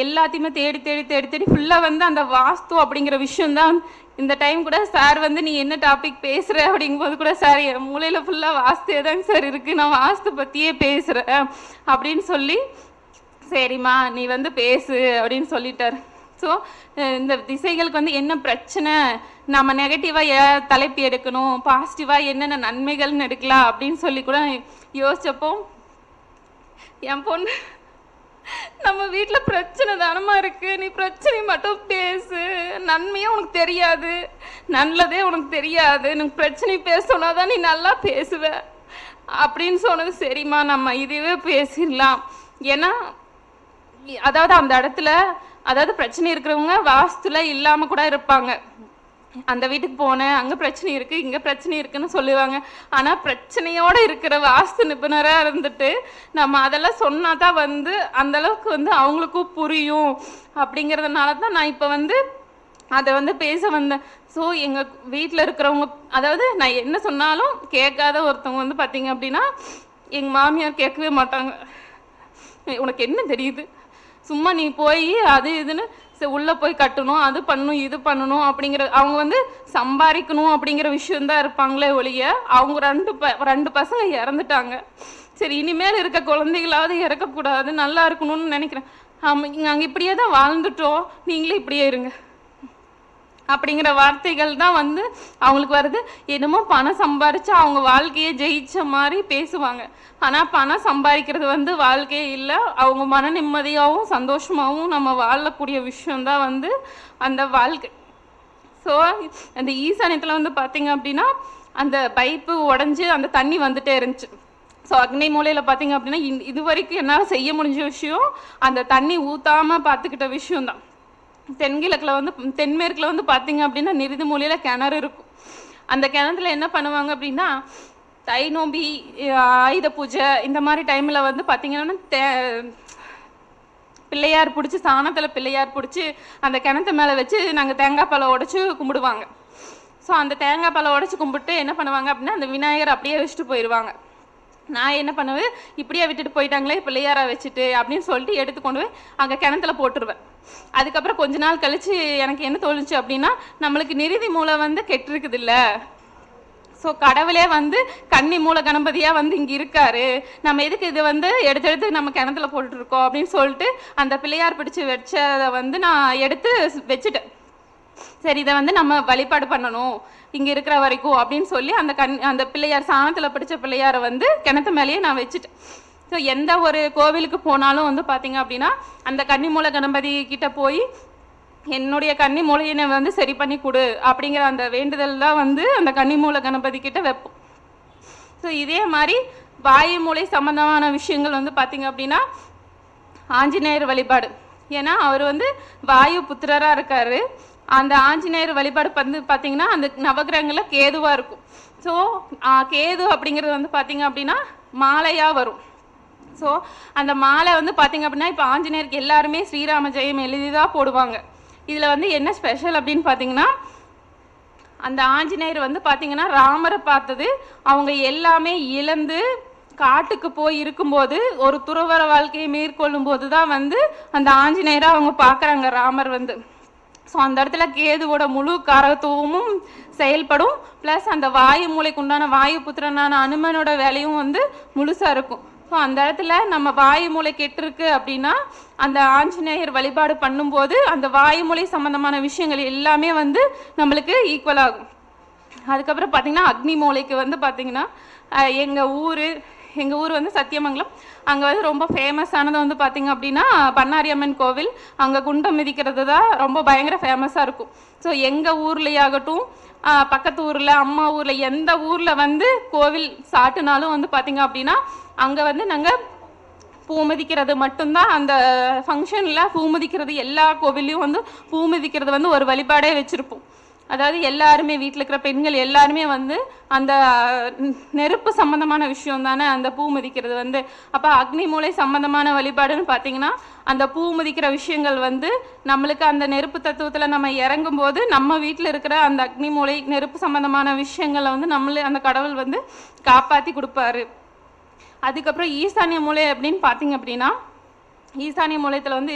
எல்லாத்தையுமே தேடி தேடி தேடி தேடி ஃபுல்லாக வந்து அந்த வாஸ்து அப்படிங்கிற விஷயந்தான். இந்த டைம் கூட சார் வந்து நீ என்ன டாபிக் பேசுகிற அப்படிங்கும்போது கூட, சார் என் மூளையில் ஃபுல்லாக வாஸ்து தாங்க சார் இருக்குது, நான் வாஸ்து பற்றியே பேசுகிறேன் அப்படின்னு சொல்லி, சரிம்மா நீ வந்து பேசு அப்படின்னு சொல்லிட்டார். ஸோ இந்த திசைகளுக்கு வந்து என்ன பிரச்சனை, நம்ம நெகட்டிவாக தலைப்பு எடுக்கணும், பாசிட்டிவாக என்னென்ன நன்மைகள்னு எடுக்கலாம் அப்படின்னு சொல்லி கூட யோசிச்சப்போ, என் பொண்ணு நம்ம வீட்டில் பிரச்சனை தானமா இருக்கு, நீ பிரச்சனை மட்டும் பேசு, நன்மையே உனக்கு தெரியாது, நல்லதே உனக்கு தெரியாது, எனக்கு பிரச்சனை பேசணும்னா தான் நீ நல்லா பேசுவ அப்படின்னு சொன்னது. சரிம்மா நம்ம இதுவே பேசிடலாம். ஏன்னா அதாவது அந்த இடத்துல அதாவது பிரச்சனை இருக்கிறவங்க வாஸ்துல இல்லாமல் கூட இருப்பாங்க. அந்த வீட்டுக்கு போனேன், அங்கே பிரச்சனை இருக்குது, இங்கே பிரச்சனை இருக்குன்னு சொல்லுவாங்க. ஆனால் பிரச்சனையோடு இருக்கிற வாஸ்து நிபுணராக இருந்துட்டு நம்ம அதெல்லாம் சொன்னால் தான் வந்து அந்தளவுக்கு வந்து அவங்களுக்கும் புரியும். அப்படிங்கிறதுனால தான் நான் இப்போ வந்து அதை வந்து பேச வந்தேன். ஸோ எங்கள் வீட்டில் இருக்கிறவங்க, அதாவது நான் என்ன சொன்னாலும் கேட்காத ஒருத்தவங்க வந்து பார்த்தீங்க அப்படின்னா எங்கள் மாமியார் கேட்கவே மாட்டாங்க. உனக்கு என்ன தெரியுது, சும்மா நீ போய் அது இதுன்னு உள்ளே போய் கட்டணும், அது பண்ணணும், இது பண்ணணும் அப்படிங்கிற, அவங்க வந்து சம்பாதிக்கணும் அப்படிங்கிற விஷயந்தான் இருப்பாங்களே ஒழிய, அவங்க ரெண்டு பசங்க இறந்துட்டாங்க. சரி இனிமேல் இருக்க குழந்தைகளாவது இறக்கக்கூடாது, நல்லா இருக்கணும்னு நினைக்கிறேன். நாங்கள் இப்படியே தான் வாழ்ந்துட்டோம், நீங்களே இப்படியே இருங்க அப்படிங்கிற வார்த்தைகள் தான் வந்து அவங்களுக்கு வருது. என்னமோ பணம் சம்பாரிச்சா அவங்க வாழ்க்கையை ஜெயிச்ச மாதிரி பேசுவாங்க. ஆனால் பணம் சம்பாதிக்கிறது வந்து வாழ்க்கையே இல்லை, அவங்க மன நிம்மதியாகவும் சந்தோஷமாகவும் நம்ம வாழக்கூடிய விஷயந்தான் வந்து அந்த வாழ்க்கை. ஸோ அந்த ஈசானியத்தில் வந்து பார்த்தீங்க அப்படின்னா அந்த பைப்பு உடஞ்சி அந்த தண்ணி வந்துட்டே இருந்துச்சு. ஸோ அக்னி மூலையில் பார்த்தீங்க அப்படின்னா இது வரைக்கும் என்னால் செய்ய முடிஞ்ச விஷயம் அந்த தண்ணி ஊற்றாமல் பார்த்துக்கிட்ட விஷயந்தான். தென்கிழக்கில் வந்து தென்மேற்கில் வந்து பார்த்தீங்க அப்படின்னா நிருதி மூலையில் கிணறு இருக்கும். அந்த கிணத்துல என்ன பண்ணுவாங்க அப்படின்னா தை நோம்பி, ஆயுத பூஜை இந்த மாதிரி டைமில் வந்து பார்த்தீங்கன்னா பிள்ளையார் பிடிச்சி, சாணத்தில் பிள்ளையார் பிடிச்சி அந்த கிணத்து மேலே வச்சு நாங்கள் தேங்காய் பழம் உடச்சி கும்பிடுவாங்க. ஸோ அந்த தேங்காய் பழம் உடச்சி கும்பிட்டு என்ன பண்ணுவாங்க அப்படின்னா அந்த விநாயகர் அப்படியே வச்சுட்டு போயிடுவாங்க. நான் என்ன பண்ணுவேன், இப்படியே விட்டுட்டு போயிட்டாங்களே பிள்ளையாரா வச்சுட்டு அப்படின்னு சொல்லிட்டு எடுத்து கொண்டு போய் அங்கே கிணத்துல போட்டுருவேன். அதுக்கப்புறம் கொஞ்ச நாள் கழிச்சு எனக்கு என்ன தோணுச்சு அப்படின்னா, நம்மளுக்கு நிருதி மூலை வந்து கெட்டிருக்குது இல்லை, ஸோ கடவுளே வந்து கன்னி மூல கணபதியாக வந்து இங்கே இருக்காரு, நம்ம எதுக்கு இது வந்து எடுத்து நம்ம கிணத்துல போட்டுருக்கோம் அப்படின்னு சொல்லிட்டு அந்த பிள்ளையார் பிடிச்சி வச்சதை வந்து நான் எடுத்து வச்சுட்டேன். சரி இதை வந்து நம்ம வழிபாடு பண்ணணும் இங்கே இருக்கிற வரைக்கும் அப்படின்னு சொல்லி அந்த பிள்ளையார் சாணத்தில் பிடிச்ச பிள்ளையாரை வந்து கிணத்து மேலேயே நான் வச்சுட்டேன். ஸோ எந்த ஒரு கோவிலுக்கு போனாலும் வந்து பார்த்தீங்க அப்படின்னா அந்த கன்னிமூல கணபதி கிட்ட போய் என்னுடைய கன்னி மூலையினை வந்து சரி பண்ணி கொடு அப்படிங்கிற அந்த வேண்டுதல் தான் வந்து அந்த கன்னிமூல கணபதி கிட்ட வைப்போம். ஸோ இதே மாதிரி வாயு மூளை சம்பந்தமான விஷயங்கள் வந்து பார்த்தீங்க அப்படின்னா ஆஞ்சநேயர் வழிபாடு. ஏன்னா அவர் வந்து வாயு புத்திரராக இருக்காரு. அந்த ஆஞ்சநேயர் வழிபாடு வந்து பார்த்தீங்கன்னா அந்த நவகிரகங்களில் கேதுவாக இருக்கும். ஸோ கேது அப்படிங்கிறது வந்து பார்த்தீங்க அப்படின்னா மாலையாக வரும். ஸோ அந்த மாலை வந்து பார்த்தீங்க அப்படின்னா இப்போ ஆஞ்சநேயருக்கு எல்லாருமே ஸ்ரீராம ஜெயம் எழுதிதான் போடுவாங்க. இதில் வந்து என்ன ஸ்பெஷல் அப்படின்னு பார்த்தீங்கன்னா அந்த ஆஞ்சநேயர் வந்து பார்த்தீங்கன்னா ராமரை பார்த்தது அவங்க எல்லாமே இழந்து காட்டுக்கு போய் இருக்கும்போது ஒரு துறவற வாழ்க்கையை மேற்கொள்ளும் போது தான் வந்து அந்த ஆஞ்சநேயரை அவங்க பார்க்குறாங்க ராமர் வந்து. ஸோ அந்த இடத்துல கேதுவோட முழு காரகத்துவமும் செயல்படும். ப்ளஸ் அந்த வாயு மூளைக்கு உண்டான வாயு புத்திரனான அனுமனோட வேலையும் வந்து முழுசாக இருக்கும். ஸோ அந்த இடத்துல நம்ம வாயு மூளை கெட்டிருக்கு அப்படின்னா அந்த ஆஞ்சநேயர் வழிபாடு பண்ணும்போது அந்த வாயு மூளை சம்மந்தமான விஷயங்கள் எல்லாமே வந்து நம்மளுக்கு ஈக்குவல் ஆகும். அதுக்கப்புறம் பார்த்திங்கன்னா அக்னி மூளைக்கு வந்து பார்த்திங்கன்னா எங்கள் ஊர் வந்து சத்தியமங்கலம். அங்கே வந்து ரொம்ப ஃபேமஸானது வந்து பார்த்திங்க அப்படின்னா பண்ணாரி அம்மன் கோவில். அங்கே குண்டம் மிதிக்கிறது தான் ரொம்ப பயங்கர ஃபேமஸாக இருக்கும். ஸோ எங்கள் ஊர்லேயாகட்டும் பக்கத்து ஊரில் அம்மா ஊரில் எந்த ஊரில் வந்து கோவில் சாட்டுனாலும் வந்து பார்த்திங்க அப்படின்னா அங்கே வந்து நாங்கள் பூ மிதிக்கிறது மட்டும்தான் அந்த ஃபங்க்ஷனில் பூ மிதிக்கிறது எல்லா கோவில்லையும் வந்து பூ மிதிக்கிறது வந்து ஒரு வழிபாடே வச்சுருப்போம். அதாவது எல்லாருமே வீட்டில் இருக்கிற பெண்கள் எல்லாருமே வந்து அந்த நெருப்பு சம்பந்தமான விஷயம் தானே அந்த பூ மிதிக்கிறது வந்து. அப்போ அக்னி மூலை சம்பந்தமான வழிபாடுன்னு பார்த்தீங்கன்னா அந்த பூ மிதிக்கிற விஷயங்கள் வந்து நம்மளுக்கு அந்த நெருப்பு தத்துவத்தில் நம்ம இறங்கும் போது நம்ம வீட்டில் இருக்கிற அந்த அக்னி மூலை நெருப்பு சம்பந்தமான விஷயங்களை வந்து நம்மளே அந்த கடவுள் வந்து காப்பாற்றி கொடுப்பாரு. அதுக்கப்புறம் ஈசானிய மூலை அப்படின்னு பார்த்தீங்க அப்படின்னா ஈசானிய மூலையத்தில் வந்து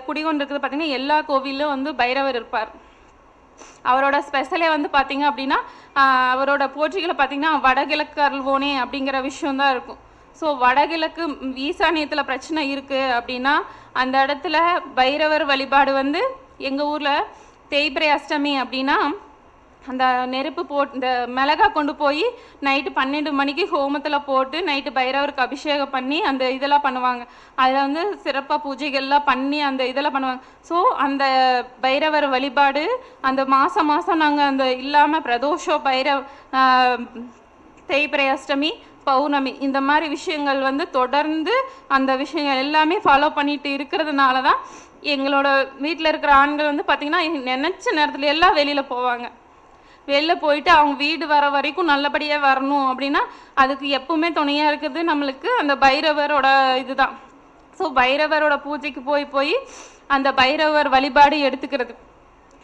குடிகொண்டு இருக்கிறது பார்த்தீங்கன்னா எல்லா கோவிலும் வந்து பைரவர் இருப்பார். அவரோட ஸ்பெஷலே வந்து பார்த்தீங்க அப்படின்னா அவரோட போற்றிகளை பார்த்தீங்கன்னா வடகிழக்கு அருள்வோனே அப்படிங்கிற விஷயம்தான் இருக்கும். ஸோ வடகிழக்கு ஈசானியத்தில் பிரச்சனை இருக்குது அப்படின்னா அந்த இடத்துல பைரவர் வழிபாடு வந்து எங்கள் ஊரில் தேய்பிரை அஷ்டமி அப்படின்னா அந்த நெருப்பு இந்த மிளகா கொண்டு போய் நைட்டு 12 மணிக்கு ஹோமத்தில் போட்டு நைட்டு பைரவருக்கு அபிஷேகம் பண்ணி அந்த இதெல்லாம் பண்ணுவாங்க. அதில் வந்து சிறப்பாக பூஜைகள்லாம் பண்ணி அந்த இதெல்லாம் பண்ணுவாங்க. ஸோ அந்த பைரவர் வழிபாடு அந்த மாதம் நாங்கள் அந்த இல்லாமல் பிரதோஷம் தேய்பிரை அஷ்டமி பௌர்ணமி இந்த மாதிரி விஷயங்கள் வந்து தொடர்ந்து அந்த விஷயங்கள் எல்லாமே ஃபாலோ பண்ணிட்டு இருக்கிறதுனால தான் எங்களோட வீட்டில் இருக்கிற ஆண்கள் வந்து பார்த்திங்கன்னா நினச்ச நேரத்துல எல்லாம் வெளியில் போவாங்க. வெளில போயிட்டு அவங்க வீடு வர வரைக்கும் நல்லபடியாக வரணும் அப்படின்னா அதுக்கு எப்பவுமே துணையாக இருக்கிறது நம்மளுக்கு அந்த பைரவரோட இதுதான். ஸோ பைரவரோட பூஜைக்கு போய் அந்த பைரவர் வழிபாடு எடுத்துக்கிறது.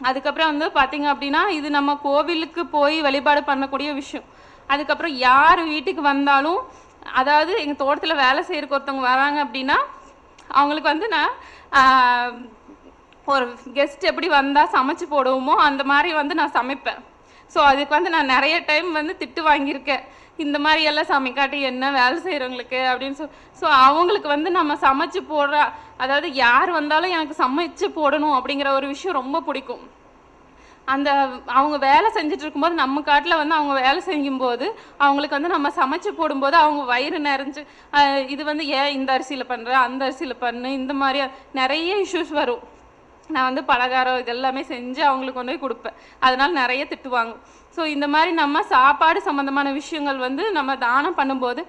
அதுக்கப்புறம் வந்து பார்த்திங்க அப்படின்னா இது நம்ம கோவிலுக்கு போய் வழிபாடு பண்ணக்கூடிய விஷயம். அதுக்கப்புறம் யார் வீட்டுக்கு வந்தாலும் அதாவது எங்கள் தோட்டத்தில் வேலை செய்கிறக்கு ஒருத்தவங்க வராங்க அப்படின்னா அவங்களுக்கு வந்து நான் ஒரு கெஸ்ட் எப்படி வந்தால் சமைச்சு போடுவோமோ அந்த மாதிரி வந்து நான் சமைப்பேன். ஸோ அதுக்கு வந்து நான் நிறைய டைம் வந்து திட்டு வாங்கியிருக்கேன். இந்த மாதிரி எல்லாம் சமைக்காட்டி என்ன வேலை செய்கிறவங்களுக்கு அப்படின்னு ஸோ அவங்களுக்கு வந்து நம்ம சமைச்சு போடுற அதாவது யார் வந்தாலும் எனக்கு சமைச்சு போடணும் அப்படிங்கிற ஒரு விஷயம் ரொம்ப பிடிக்கும். அந்த அவங்க வேலை செஞ்சுட்டு இருக்கும்போது நம்ம காட்டில் வந்து அவங்க வேலை செய்யும்போது அவங்களுக்கு வந்து நம்ம சமைச்சு போடும்போது அவங்க வயிறு நிறைஞ்சு இது வந்து ஏன் இந்த அரிசியில் பண்ணுறேன் அந்த அரிசியில் பண்ணு இந்த மாதிரி நிறைய இஷ்யூஸ் வரும். நான் வந்து பலகாரம் இதெல்லாமே செஞ்சு அவங்களுக்கு கொண்டு போய் கொடுப்பேன். அதனால் நிறைய திட்டுவாங்க. ஸோ இந்த மாதிரி நம்ம சாப்பாடு சம்மந்தமான விஷயங்கள் வந்து நம்ம தானம் பண்ணும்போது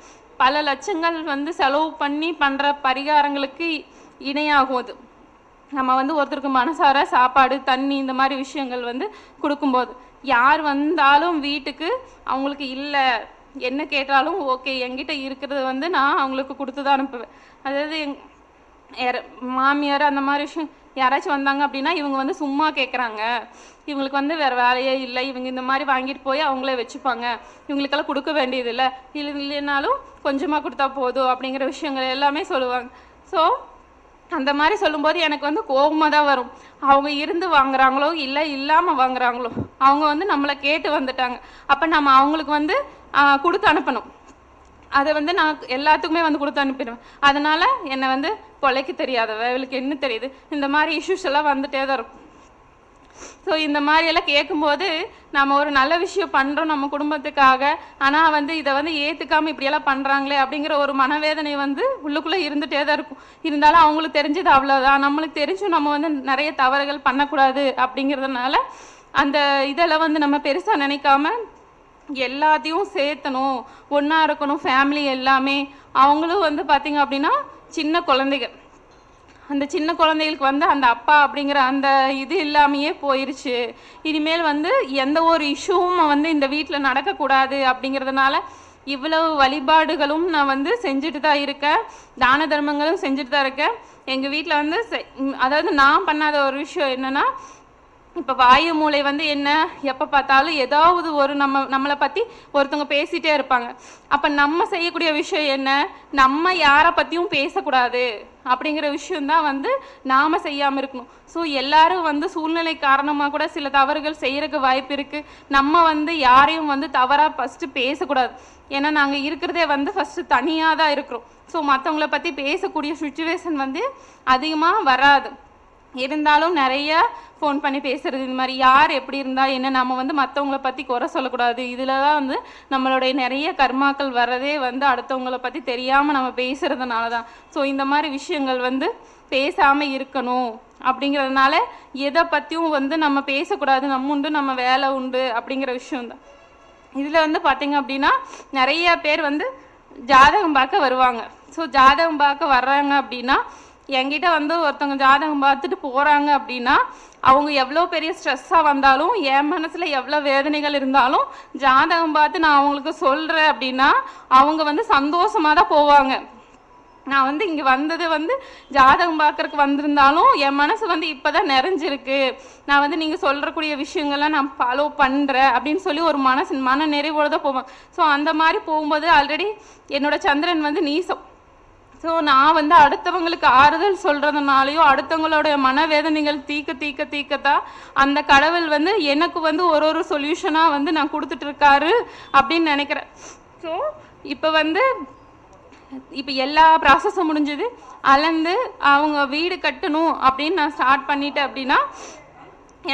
பல லட்சங்கள் வந்து செலவு பண்ணி பண்ணுற பரிகாரங்களுக்கு இணையாகும். அது நம்ம வந்து ஒருத்தருக்கு மனசார சாப்பாடு தண்ணி இந்த மாதிரி விஷயங்கள் வந்து கொடுக்கும்போது யார் வந்தாலும் வீட்டுக்கு அவங்களுக்கு இல்லை என்ன கேட்டாலும் ஓகே என்கிட்ட இருக்கிறது வந்து நான் அவங்களுக்கு கொடுத்து தான் அனுப்புவேன். அதாவது மாமியார் அந்த மாதிரி விஷயம் யாராச்சும் வந்தாங்க அப்படின்னா இவங்க வந்து சும்மா கேட்குறாங்க, இவங்களுக்கு வந்து வேறு வேலையே இல்லை, இவங்க இந்த மாதிரி வாங்கிட்டு போய் அவங்களே வச்சுப்பாங்க, இவங்களுக்கெல்லாம் கொடுக்க வேண்டியது இல்லை, இல்லைனாலும் கொஞ்சமாக கொடுத்தா போதும் அப்படிங்கிற விஷயங்கள் எல்லாமே சொல்லுவாங்க. ஸோ அந்த மாதிரி சொல்லும்போது எனக்கு வந்து கோபமாக தான் வரும். அவங்க இருந்து வாங்குறாங்களோ இல்லை இல்லாமல் வாங்குறாங்களோ அவங்க வந்து நம்மளை கேட்டு வந்துட்டாங்க. அப்போ நம்ம அவங்களுக்கு வந்து கொடுத்து அனுப்பணும். அதை வந்து நான் எல்லாத்துக்குமே வந்து கொடுத்து அனுப்பிடுவேன். அதனால் என்னை வந்து பொழைக்க தெரியாதவ இவளுக்கு என்ன தெரியுது இந்த மாதிரி இஷ்யூஸ் எல்லாம் வந்துட்டே தான் இருக்கும். ஸோ இந்த மாதிரியெல்லாம் கேட்கும்போது நம்ம ஒரு நல்ல விஷயம் பண்ணுறோம் நம்ம குடும்பத்துக்காக, ஆனால் வந்து இதை வந்து ஏற்றுக்காமல் இப்படியெல்லாம் பண்ணுறாங்களே அப்படிங்கிற ஒரு மனவேதனை வந்து உள்ளுக்குள்ளே இருந்துகிட்டே தான் இருக்கும். இருந்தாலும் அவங்களுக்கு தெரிஞ்சது அவ்வளோதான், நம்மளுக்கு தெரிஞ்சும் நம்ம வந்து நிறைய தவறுகள் பண்ணக்கூடாது அப்படிங்கிறதுனால அந்த இதெல்லாம் வந்து நம்ம பெருசாக நினைக்காம எல்லாத்தையும் சேர்த்தணும், ஒன்றா இருக்கணும், ஃபேமிலி எல்லாமே. அவங்களும் வந்து பார்த்திங்க அப்படின்னா சின்ன குழந்தைகள், அந்த சின்ன குழந்தைகளுக்கு வந்து அந்த அப்பா அப்படிங்கிற அந்த இது இல்லாமையே போயிடுச்சு. இனிமேல் வந்து எந்த ஒரு இஷ்யூவும் வந்து இந்த வீட்டில் நடக்கக்கூடாது அப்படிங்கிறதுனால இவ்வளவு வழிபாடுகளும் நான் வந்து செஞ்சுட்டு தான் இருக்கேன், தான தர்மங்களும் செஞ்சுட்டு தான் இருக்கேன். எங்கள் வீட்டில் வந்து அதாவது நான் பண்ணாத ஒரு விஷயம் என்னென்னா இப்போ வாயு மூளை வந்து என்ன எப்போ பார்த்தாலும் ஏதாவது ஒரு நம்மளை பற்றி ஒருத்தவங்க பேசிகிட்டே இருப்பாங்க. அப்போ நம்ம செய்யக்கூடிய விஷயம் என்ன, நம்ம யாரை பற்றியும் பேசக்கூடாது அப்படிங்கிற விஷயந்தான் வந்து நாம் செய்யாமல் இருக்கணும். ஸோ எல்லாரும் வந்து சூழ்நிலை காரணமாக கூட சில தவறுகள் செய்கிறதுக்கு வாய்ப்பு இருக்குது. நம்ம வந்து யாரையும் வந்து தவறாக ஃபஸ்ட்டு பேசக்கூடாது. ஏன்னா நாங்கள் இருக்கிறதே வந்து ஃபஸ்ட்டு தனியாக தான் இருக்கிறோம். ஸோ மற்றவங்கள பற்றி பேசக்கூடிய சுச்சுவேஷன் வந்து அதிகமாக வராது. இருந்தாலும் நிறைய ஃபோன் பண்ணி பேசுகிறது, இந்த மாதிரி யார் எப்படி இருந்தால் என்ன, நம்ம வந்து மற்றவங்கள பற்றி குறை சொல்லக்கூடாது. இதில் தான் வந்து நம்மளுடைய நிறைய கர்மாக்கள் வர்றதே வந்து அடுத்தவங்கள பற்றி தெரியாமல் நம்ம பேசுகிறதுனால தான். ஸோ இந்த மாதிரி விஷயங்கள் வந்து பேசாமல் இருக்கணும் அப்படிங்கிறதுனால எதை பற்றியும் வந்து நம்ம பேசக்கூடாது, நம்ம உண்டு நம்ம வேலை உண்டு அப்படிங்கிற விஷயந்தான். இதில் வந்து பார்த்திங்க அப்படின்னா நிறைய பேர் வந்து ஜாதகம் பார்க்க வருவாங்க. ஸோ ஜாதகம் பார்க்க வர்றாங்க அப்படின்னா என்கிட்ட வந்து ஒருத்தவங்க ஜாதகம் பார்த்துட்டு போகிறாங்க அப்படின்னா அவங்க எவ்வளோ பெரிய ஸ்ட்ரெஸ்ஸாக வந்தாலும், என் மனசில் எவ்வளோ வேதனைகள் இருந்தாலும் ஜாதகம் பார்த்து நான் அவங்களுக்கு சொல்கிறேன் அப்படின்னா அவங்க வந்து சந்தோஷமாக தான் போவாங்க. நான் வந்து இங்கே வந்தது வந்து ஜாதகம் பார்க்குறக்கு வந்திருந்தாலும் என் மனசு வந்து இப்போ தான் நிறைஞ்சிருக்கு, நான் வந்து நீங்கள் சொல்கிறக்கூடிய விஷயங்கள்லாம் நான் ஃபாலோ பண்ணுறேன் அப்படின்னு சொல்லி ஒரு மன நிறைவோடு தான் போவேன். ஸோ அந்த மாதிரி போகும்போது ஆல்ரெடி என்னோடய சந்திரன் வந்து நீசம். ஸோ நான் வந்து அடுத்தவங்களுக்கு ஆறுதல் சொல்கிறதுனாலையும் அடுத்தவங்களோட மனவேதனைகள் தீக்கத்தான் அந்த கடவுள் வந்து எனக்கு வந்து ஒரு சொல்யூஷனாக வந்து நான் கொடுத்துட்ருக்காரு அப்படின்னு நினைக்கிறேன். ஸோ இப்போ எல்லா ப்ராசஸும் முடிஞ்சது. அளந்து அவங்க வீடு கட்டணும் அப்படின்னு நான் ஸ்டார்ட் பண்ணிட்டேன் அப்படின்னா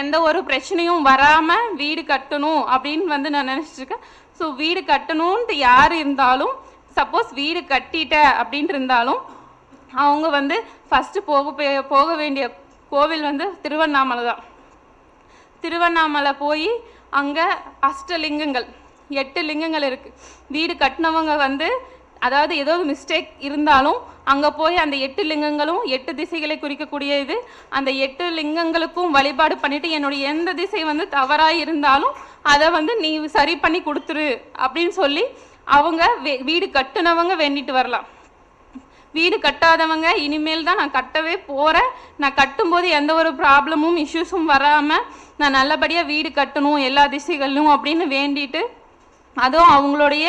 எந்த ஒரு பிரச்சனையும் வராமல் வீடு கட்டணும் அப்படின்னு வந்து நான் நினச்சிட்ருக்கேன். ஸோ வீடு கட்டணுன்ட்டு யார் இருந்தாலும், சப்போஸ் வீடு கட்டிட்ட அப்படின்ட்டு இருந்தாலும் அவங்க வந்து ஃபஸ்ட்டு போக வேண்டிய கோவில் வந்து திருவண்ணாமலை தான். திருவண்ணாமலை போய் அங்கே அஷ்டலிங்கங்கள் 8 லிங்கங்கள் இருக்குது. வீடு கட்டினவங்க வந்து அதாவது ஏதோ மிஸ்டேக் இருந்தாலும் அங்கே போய் அந்த 8 லிங்கங்களும் 8 திசைகளை குறிக்கக்கூடிய இது, அந்த 8 லிங்கங்களுக்கும் வழிபாடு பண்ணிவிட்டு என்னுடைய எந்த திசை வந்து தவறாக இருந்தாலும் அதை வந்து நீ சரி பண்ணி கொடுத்துரு அப்படின்னு சொல்லி அவங்க வீடு கட்டுனவங்க வேண்டிட்டு வரலாம். வீடு கட்டாதவங்க இனிமேல் தான் நான் கட்டவே போகிறேன், நான் கட்டும்போது எந்த ஒரு ப்ராப்ளமும் இஷ்யூஸும் வராமல் நான் நல்லபடியாக வீடு கட்டணும் எல்லா திசைகளிலும் அப்படின்னு வேண்டிட்டு, அதுவும் அவங்களுடைய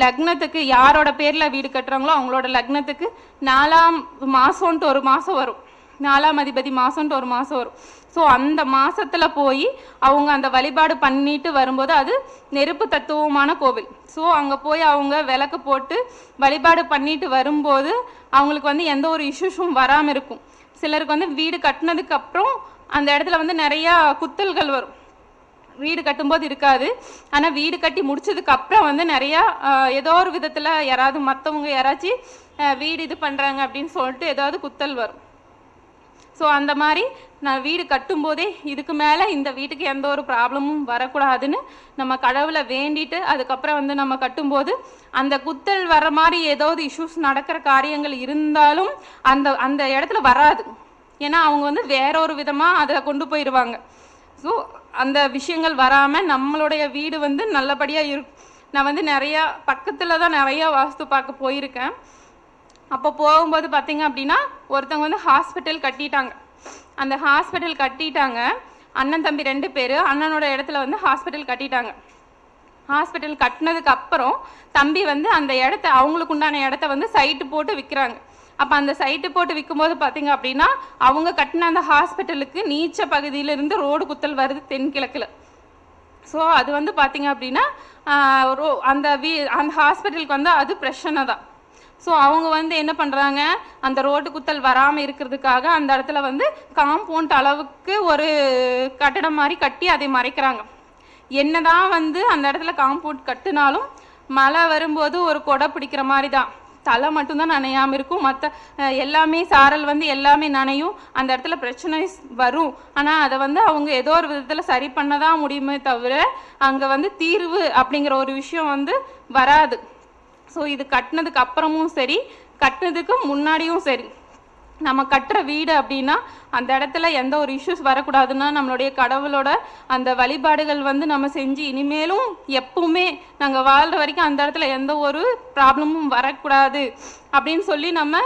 லக்னத்துக்கு யாரோட பேரில் வீடு கட்டுறாங்களோ அவங்களோட லக்னத்துக்கு 4ஆம் மாதம்ன்ட்டு ஒரு மாதம் வரும், 4ஆம் அதிபதி மாதம்ன்ட்டு ஒரு மாதம் வரும். ஸோ அந்த மாதத்தில் போய் அவங்க அந்த வழிபாடு பண்ணிட்டு வரும்போது அது நெருப்பு தத்துவமான கோவில். ஸோ அங்கே போய் அவங்க விளக்கு போட்டு வழிபாடு பண்ணிட்டு வரும்போது அவங்களுக்கு வந்து எந்த ஒரு இஷ்யூஸும் வராமல் இருக்கும். சிலருக்கு வந்து வீடு கட்டினதுக்கப்புறம் அந்த இடத்துல வந்து நிறையா குத்தல்கள் வரும், வீடு கட்டும்போது இருக்காது. ஆனால் வீடு கட்டி முடிச்சதுக்கப்புறம் வந்து நிறையா ஏதோ ஒரு விதத்தில் யாராவது மற்றவங்க யாராச்சும் வீடு இது பண்ணுறாங்க அப்படின்னு சொல்லிட்டு ஏதாவது குத்தல் வரும். ஸோ அந்த மாதிரி நான் வீடு கட்டும்போதே இதுக்கு மேலே இந்த வீட்டுக்கு எந்த ஒரு ப்ராப்ளமும் வரக்கூடாதுன்னு நம்ம கடவுளை வேண்டிட்டு அதுக்கப்புறம் வந்து நம்ம கட்டும்போது அந்த குத்தல் வர மாதிரி ஏதாவது இஷ்யூஸ் நடக்கிற காரியங்கள் இருந்தாலும் அந்த இடத்துல வராது. ஏன்னா அவங்க வந்து வேற ஒரு விதமாக அதை கொண்டு போயிடுவாங்க. ஸோ அந்த விஷயங்கள் வராமல் நம்மளுடைய வீடு வந்து நல்லபடியாக இருக்கும். நான் வந்து நிறையா பக்கத்தில் தான் நிறையா வாஸ்து பார்க்க போயிருக்கேன். அப்போ போகும்போது பார்த்திங்க அப்படின்னா ஒருத்தவங்க வந்து ஹாஸ்பிட்டல் கட்டிட்டாங்க. அந்த ஹாஸ்பிட்டல் கட்டிட்டாங்க, அண்ணன் தம்பி 2 பேர் அண்ணனோட இடத்துல வந்து ஹாஸ்பிட்டல் கட்டிட்டாங்க. ஹாஸ்பிட்டல் கட்டினதுக்கு அப்புறம் தம்பி வந்து அந்த இடத்த அவங்களுக்கு உண்டான இடத்த வந்து சைட்டு போட்டு விற்கிறாங்க. அப்போ அந்த சைட்டு போட்டு விற்கும்போது பார்த்திங்க அப்படின்னா அவங்க கட்டின அந்த ஹாஸ்பிட்டலுக்கு நீச்ச பகுதியிலிருந்து ரோடு குத்தல் வருது தென்கிழக்கில். ஸோ அது வந்து பார்த்திங்க அப்படின்னா அந்த ஹாஸ்பிட்டலுக்கு வந்து அது பிரச்சனை தான். ஸோ அவங்க வந்து என்ன பண்ணுறாங்க, அந்த ரோடு குத்தல் வராமல் இருக்கிறதுக்காக அந்த இடத்துல வந்து காம்பவுண்ட் அளவுக்கு ஒரு கட்டடம் மாதிரி கட்டி அதை மறைக்கிறாங்க. என்னதான் வந்து அந்த இடத்துல காம்பவுண்ட் கட்டினாலும் மழை வரும்போது ஒரு கொடை பிடிக்கிற மாதிரி தான், தலை மட்டும்தான் நனையாமல் இருக்கும், மற்ற எல்லாமே சாரல் வந்து எல்லாமே நனையும், அந்த இடத்துல பிரச்சனை வரும். ஆனால் அதை வந்து அவங்க ஏதோ ஒரு விதத்தில் சரி பண்ண தான் முடியுமே தவிர அங்கே வந்து தீர்வு அப்படிங்கிற ஒரு விஷயம் வந்து வராது. ஸோ இது கட்டினதுக்கு அப்புறமும் சரி கட்டினதுக்கு முன்னாடியும் சரி நம்ம கட்டுற வீடு அப்படின்னா அந்த இடத்துல எந்த ஒரு இஷ்யூஸ் வரக்கூடாதுன்னா நம்மளுடைய கடவுளோட அந்த வழிபாடுகள் வந்து நம்ம செஞ்சு இனிமேலும் எப்பவுமே நாங்கள் வாழ்கிற வரைக்கும் அந்த இடத்துல எந்த ஒரு ப்ராப்ளமும் வரக்கூடாது அப்படின்னு சொல்லி நம்ம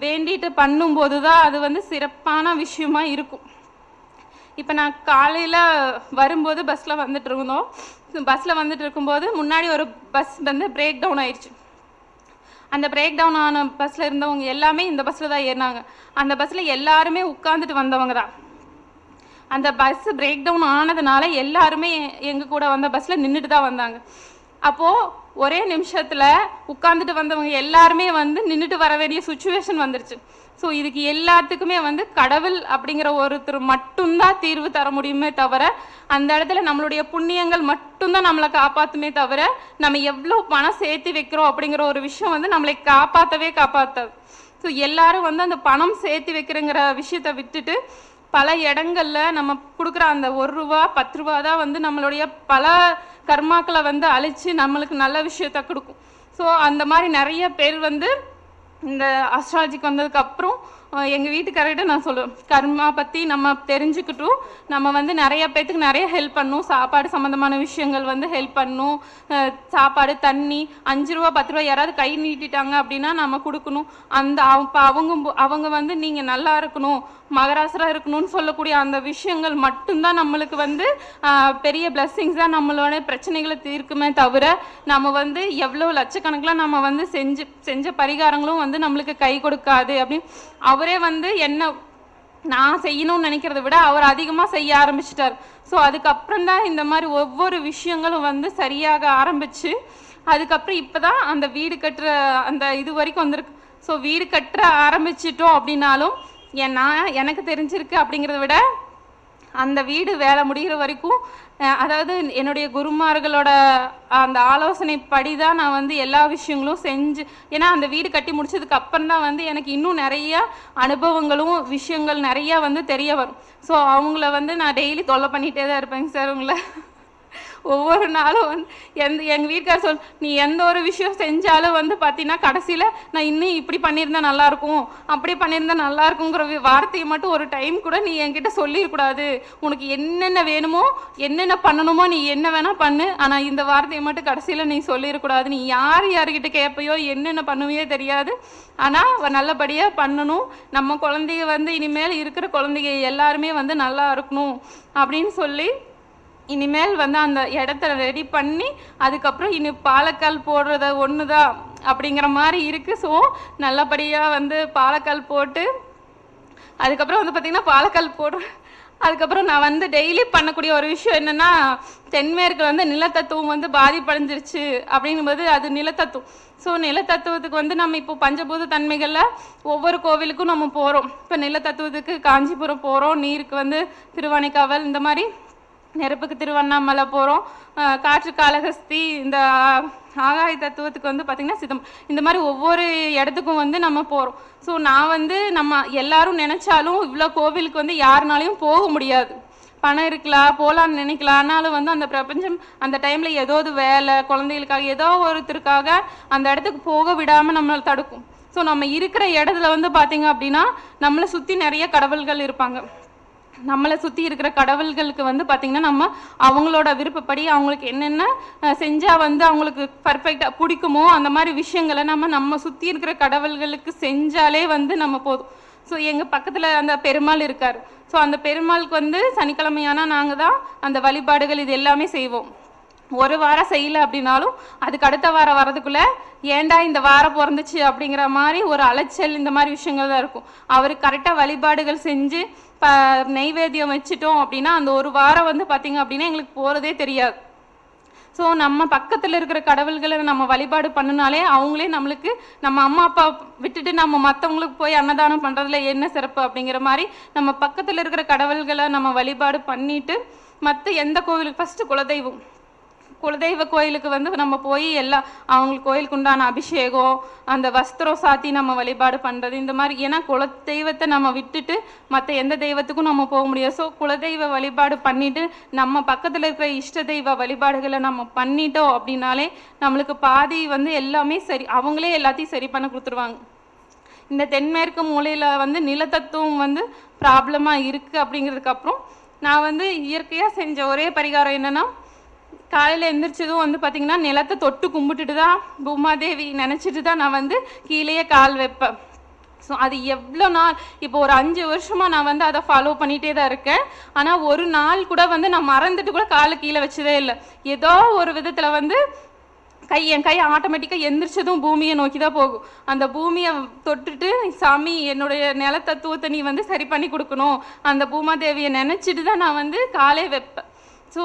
வேண்டிட்டு பண்ணும்போது தான் அது வந்து சிறப்பான விஷயமா இருக்கும். இப்போ நான் காலையில் வரும்போது பஸ்ஸில் வந்துட்டு இருந்தோம். பஸ்ஸில் வந்துட்டு இருக்கும்போது முன்னாடி ஒரு பஸ் வந்து பிரேக் டவுன் ஆயிடுச்சு. அந்த பிரேக் டவுன் ஆன பஸ்ஸில் இருந்தவங்க எல்லாமே இந்த பஸ்ஸில் தான் ஏறினாங்க. அந்த பஸ்ஸில் எல்லாருமே உட்காந்துட்டு வந்தவங்க தான். அந்த பஸ் பிரேக் டவுன் ஆனதுனால எல்லாருமே எங்கள் கூட வந்த பஸ்ஸில் நின்றுட்டு தான் வந்தாங்க. அப்போது ஒரே நிமிஷத்தில் உட்காந்துட்டு வந்தவங்க எல்லாருமே வந்து நின்றுட்டு வர வேண்டிய சுச்சுவேஷன் வந்துருச்சு. ஸோ இதுக்கு எல்லாத்துக்குமே வந்து கடவுள் அப்படிங்கிற ஒருத்தர் மட்டும்தான் தீர்வு தர முடியுமே தவிர அந்த இடத்துல நம்மளுடைய புண்ணியங்கள் மட்டும்தான் நம்மளை காப்பாற்றுமே தவிர நம்ம எவ்வளோ பணம் சேர்த்து வைக்கிறோம் அப்படிங்கிற ஒரு விஷயம் வந்து நம்மளை காப்பாற்றாது. ஸோ எல்லாரும் வந்து அந்த பணம் சேர்த்து வைக்கிறங்கிற விஷயத்தை விட்டுட்டு பல இடங்களில் நம்ம கொடுக்குற அந்த 1 ரூபா 10 ரூபா தான் வந்து நம்மளுடைய பல கர்மாக்களை வந்து அழித்து நம்மளுக்கு நல்ல விஷயத்த கொடுக்கும். ஸோ அந்த மாதிரி நிறைய பேர் வந்து இந்த அஸ்ட்ராலஜிக்கு வந்ததுக்கப்புறம் எங்கள் வீட்டுக்காரர்கிட்ட நான் சொல்லுவேன், கர்மா பற்றி நம்ம தெரிஞ்சுக்கிட்டும் நம்ம வந்து நிறைய பேத்துக்கு நிறைய ஹெல்ப் பண்ணணும், சாப்பாடு சம்மந்தமான விஷயங்கள் வந்து ஹெல்ப் பண்ணணும், சாப்பாடு தண்ணி 5 ரூபா 10 ரூபா யாராவது கை நீட்டிட்டாங்க அப்படின்னா நம்ம கொடுக்கணும். அந்த அவங்க வந்து நீங்கள் நல்லா இருக்கணும், மகராசராக இருக்கணும்னு சொல்லக்கூடிய அந்த விஷயங்கள் மட்டும்தான் நம்மளுக்கு வந்து பெரிய பிளெஸ்ஸிங்ஸ் தான், நம்மளோட பிரச்சனைகளை தீர்க்குமே தவிர நம்ம வந்து எவ்வளோ லட்சக்கணக்கில் நம்ம வந்து செஞ்ச பரிகாரங்களும் வந்து நம்மளுக்கு கை கொடுக்காது அப்படின்னு அவரே வந்து என்ன நான் செய்யணும்னு நினைக்கிறத விட அவர் அதிகமாக செய்ய ஆரம்பிச்சிட்டார். ஸோ அதுக்கப்புறம் தான் இந்த மாதிரி ஒவ்வொரு விஷயங்களும் வந்து சரியாக ஆரம்பிச்சு அதுக்கப்புறம் இப்போ தான் அந்த வீடு கட்டுற அந்த இது வரைக்கும் வந்திருக்கு. ஸோ வீடு கட்டுற ஆரம்பிச்சிட்டோம் அப்படின்னாலும் எனக்கு தெரிஞ்சிருக்கு அப்படிங்கிறத விட அந்த வீடு வேலை முடிகிற வரைக்கும் அதாவது என்னுடைய குருமார்களோட அந்த ஆலோசனைப்படி தான் நான் வந்து எல்லா விஷயங்களும் செஞ்சு, ஏன்னா அந்த வீடு கட்டி முடிச்சதுக்கு அப்புறம் தான் வந்து எனக்கு இன்னும் நிறைய அனுபவங்களும் விஷயங்கள் நிறையா வந்து தெரிய வரும். ஸோ அவங்கள வந்து நான் டெய்லி தொல்லை பண்ணிகிட்டே தான் இருப்பேங்க சார். உங்களை ஒவ்வொரு நாளும் வந்து எங்கள் வீட்டுக்கார் நீ எந்த ஒரு விஷயம் செஞ்சாலும் வந்து பார்த்தீங்கன்னா கடைசியில் நான் இன்னும் இப்படி பண்ணியிருந்தா நல்லாயிருக்கும், அப்படி பண்ணியிருந்தா நல்லாயிருக்குங்கிற வார்த்தையை மட்டும் ஒரு டைம் கூட நீ என்கிட்ட சொல்லிடக்கூடாது. உனக்கு என்னென்ன வேணுமோ என்னென்ன பண்ணணுமோ நீ என்ன வேணால் பண்ணு, ஆனால் இந்த வார்த்தையை மட்டும் கடைசியில் நீ சொல்லிடக்கூடாது. நீ யார்கிட்ட கேட்பையோ என்னென்ன பண்ணுவையோ தெரியாது, ஆனால் நல்லபடியாக பண்ணணும். நம்ம குழந்தைங்க வந்து இனிமேல் இருக்கிற குழந்தைங்க எல்லாருமே வந்து நல்லா இருக்கணும் அப்படின்னு சொல்லி இனிமேல் வந்து அந்த இடத்த ரெடி பண்ணி அதுக்கப்புறம் இனி பாலக்கால் போடுறத ஒன்று தான் அப்படிங்கிற மாதிரி இருக்குது. ஸோ நல்லபடியாக வந்து பாலக்கால் போட்டு அதுக்கப்புறம் வந்து பார்த்திங்கன்னா பாலக்கால் போடுறேன். அதுக்கப்புறம் நான் வந்து டெய்லி பண்ணக்கூடிய ஒரு விஷயம் என்னென்னா, தென்மேற்கில் வந்து நிலத்தத்துவம் வந்து பாதிப்படைஞ்சிருச்சு அப்படிங்கும்போது அது நிலத்தத்துவம். ஸோ நிலத்தத்துவத்துக்கு வந்து நம்ம இப்போ பஞ்சபூத தன்மைகளில் ஒவ்வொரு கோவிலுக்கும் நம்ம போகிறோம். இப்போ நிலத்தத்துவத்துக்கு காஞ்சிபுரம் போகிறோம், நீருக்கு வந்து திருவானைக்காவல், இந்த மாதிரி நெருப்புக்கு திருவண்ணாமலை போகிறோம், காற்று காளஹஸ்தி, இந்த ஆகாய தத்துவத்துக்கு வந்து பார்த்திங்கன்னா சிதம், இந்த மாதிரி ஒவ்வொரு இடத்துக்கும் வந்து நம்ம போகிறோம். ஸோ நான் வந்து நம்ம எல்லாரும் நினச்சாலும் இவ்வளோ கோவிலுக்கு வந்து யாருனாலையும் போக முடியாது. பணம் இருக்கலாம், போகலான்னு நினைக்கலாம், ஆனாலும் வந்து அந்த பிரபஞ்சம் அந்த டைமில் ஏதோ ஒரு வேலை குழந்தைகளுக்காக ஏதோ ஒருத்தருக்காக அந்த இடத்துக்கு போக விடாமல் நம்மளை தடுக்கும். ஸோ நம்ம இருக்கிற இடத்துல வந்து பார்த்திங்க அப்படின்னா நம்மளை சுற்றி நிறைய கடவுள்கள் இருப்பாங்க. நம்மளை சுற்றி இருக்கிற கடவுள்களுக்கு வந்து பார்த்திங்கன்னா நம்ம அவங்களோட விருப்பப்படி அவங்களுக்கு என்னென்ன செஞ்சால் வந்து அவங்களுக்கு பர்ஃபெக்டாக பிடிக்குமோ அந்த மாதிரி விஷயங்களை நம்ம சுற்றி இருக்கிற கடவுள்களுக்கு செஞ்சாலே வந்து நம்ம போதும். ஸோ எங்கள் பக்கத்தில் அந்த பெருமாள் இருக்கார். ஸோ அந்த பெருமாளுக்கு வந்து சனிக்கிழமையானால் நாங்கள் தான் அந்த வழிபாடுகள் இது எல்லாமே செய்வோம். ஒரு வாரம் செய்யலை அப்படின்னாலும் அதுக்கு அடுத்த வாரம் வரதுக்குள்ளே ஏண்டா இந்த வாரம் பிறந்துச்சு அப்படிங்கிற மாதிரி ஒரு அலைச்சல், இந்த மாதிரி விஷயங்கள் தான் இருக்கும். அவருக்கு கரெக்டாக வழிபாடுகள் செஞ்சு நெய்வேத்தியம் வச்சுட்டோம் அப்படின்னா அந்த ஒரு வாரம் வந்து பார்த்திங்க அப்படின்னா எங்களுக்கு போகிறதே தெரியாது. ஸோ நம்ம பக்கத்தில் இருக்கிற கடவுள்களை நம்ம வழிபாடு பண்ணினாலே அவங்களே நம்மளுக்கு நம்ம அம்மா அப்பா விட்டுட்டு நம்ம மற்றவங்களுக்கு போய் அன்னதானம் பண்ணுறதுல என்ன சிறப்பு அப்படிங்கிற மாதிரி நம்ம பக்கத்தில் இருக்கிற கடவுள்களை நம்ம வழிபாடு பண்ணிவிட்டு மற்ற எந்த கோவிலுக்கு ஃபஸ்ட்டு குலதெய்வ கோயிலுக்கு வந்து நம்ம போய் எல்லாம் அவங்களுக்கு கோயிலுக்கு உண்டான அபிஷேகம், அந்த வஸ்திரம் சாத்தி நம்ம வழிபாடு பண்ணுறது, இந்த மாதிரி. ஏன்னா குலதெய்வத்தை நம்ம விட்டுட்டு மற்ற எந்த தெய்வத்துக்கும் நம்ம போக முடியாது. ஸோ குலதெய்வ வழிபாடு பண்ணிவிட்டு நம்ம பக்கத்தில் இருக்கிற இஷ்ட தெய்வ வழிபாடுகளை நம்ம பண்ணிட்டோம் அப்படின்னாலே நம்மளுக்கு பாதி வந்து எல்லாமே சரி, அவங்களே எல்லாத்தையும் சரி பண்ண கொடுத்துருவாங்க. இந்த தென்மேற்கு மூலையில் வந்து நிலத்தத்துவம் வந்து ப்ராப்ளமாக இருக்குது அப்படிங்கிறதுக்கப்புறம் நான் வந்து இயற்கையாக செஞ்ச ஒரே பரிகாரம் என்னென்னா, காலையில் எந்திரிச்சதும் வந்து பார்த்திங்கன்னா நிலத்தை தொட்டு கும்பிட்டுட்டு தான் பூமாதேவி நினச்சிட்டு தான் நான் வந்து கீழேயே கால் வைப்பேன். ஸோ அது எவ்வளோ நாள், இப்போ ஒரு 5 வருஷமாக நான் வந்து அதை ஃபாலோ பண்ணிகிட்டே தான் இருக்கேன். ஆனால் ஒரு நாள் கூட வந்து நான் மறந்துட்டு கூட காலை கீழே வச்சதே இல்லை. ஏதோ ஒரு விதத்தில் வந்து என் கை ஆட்டோமேட்டிக்காக எந்திரிச்சதும் பூமியை நோக்கி தான் போகும். அந்த பூமியை தொட்டுட்டு சாமி என்னுடைய நிலத்தத்துவத்தை நீ வந்து சரி பண்ணி கொடுக்கணும், அந்த பூமாதேவியை நினச்சிட்டு தான் நான் வந்து காலே வைப்பேன். ஸோ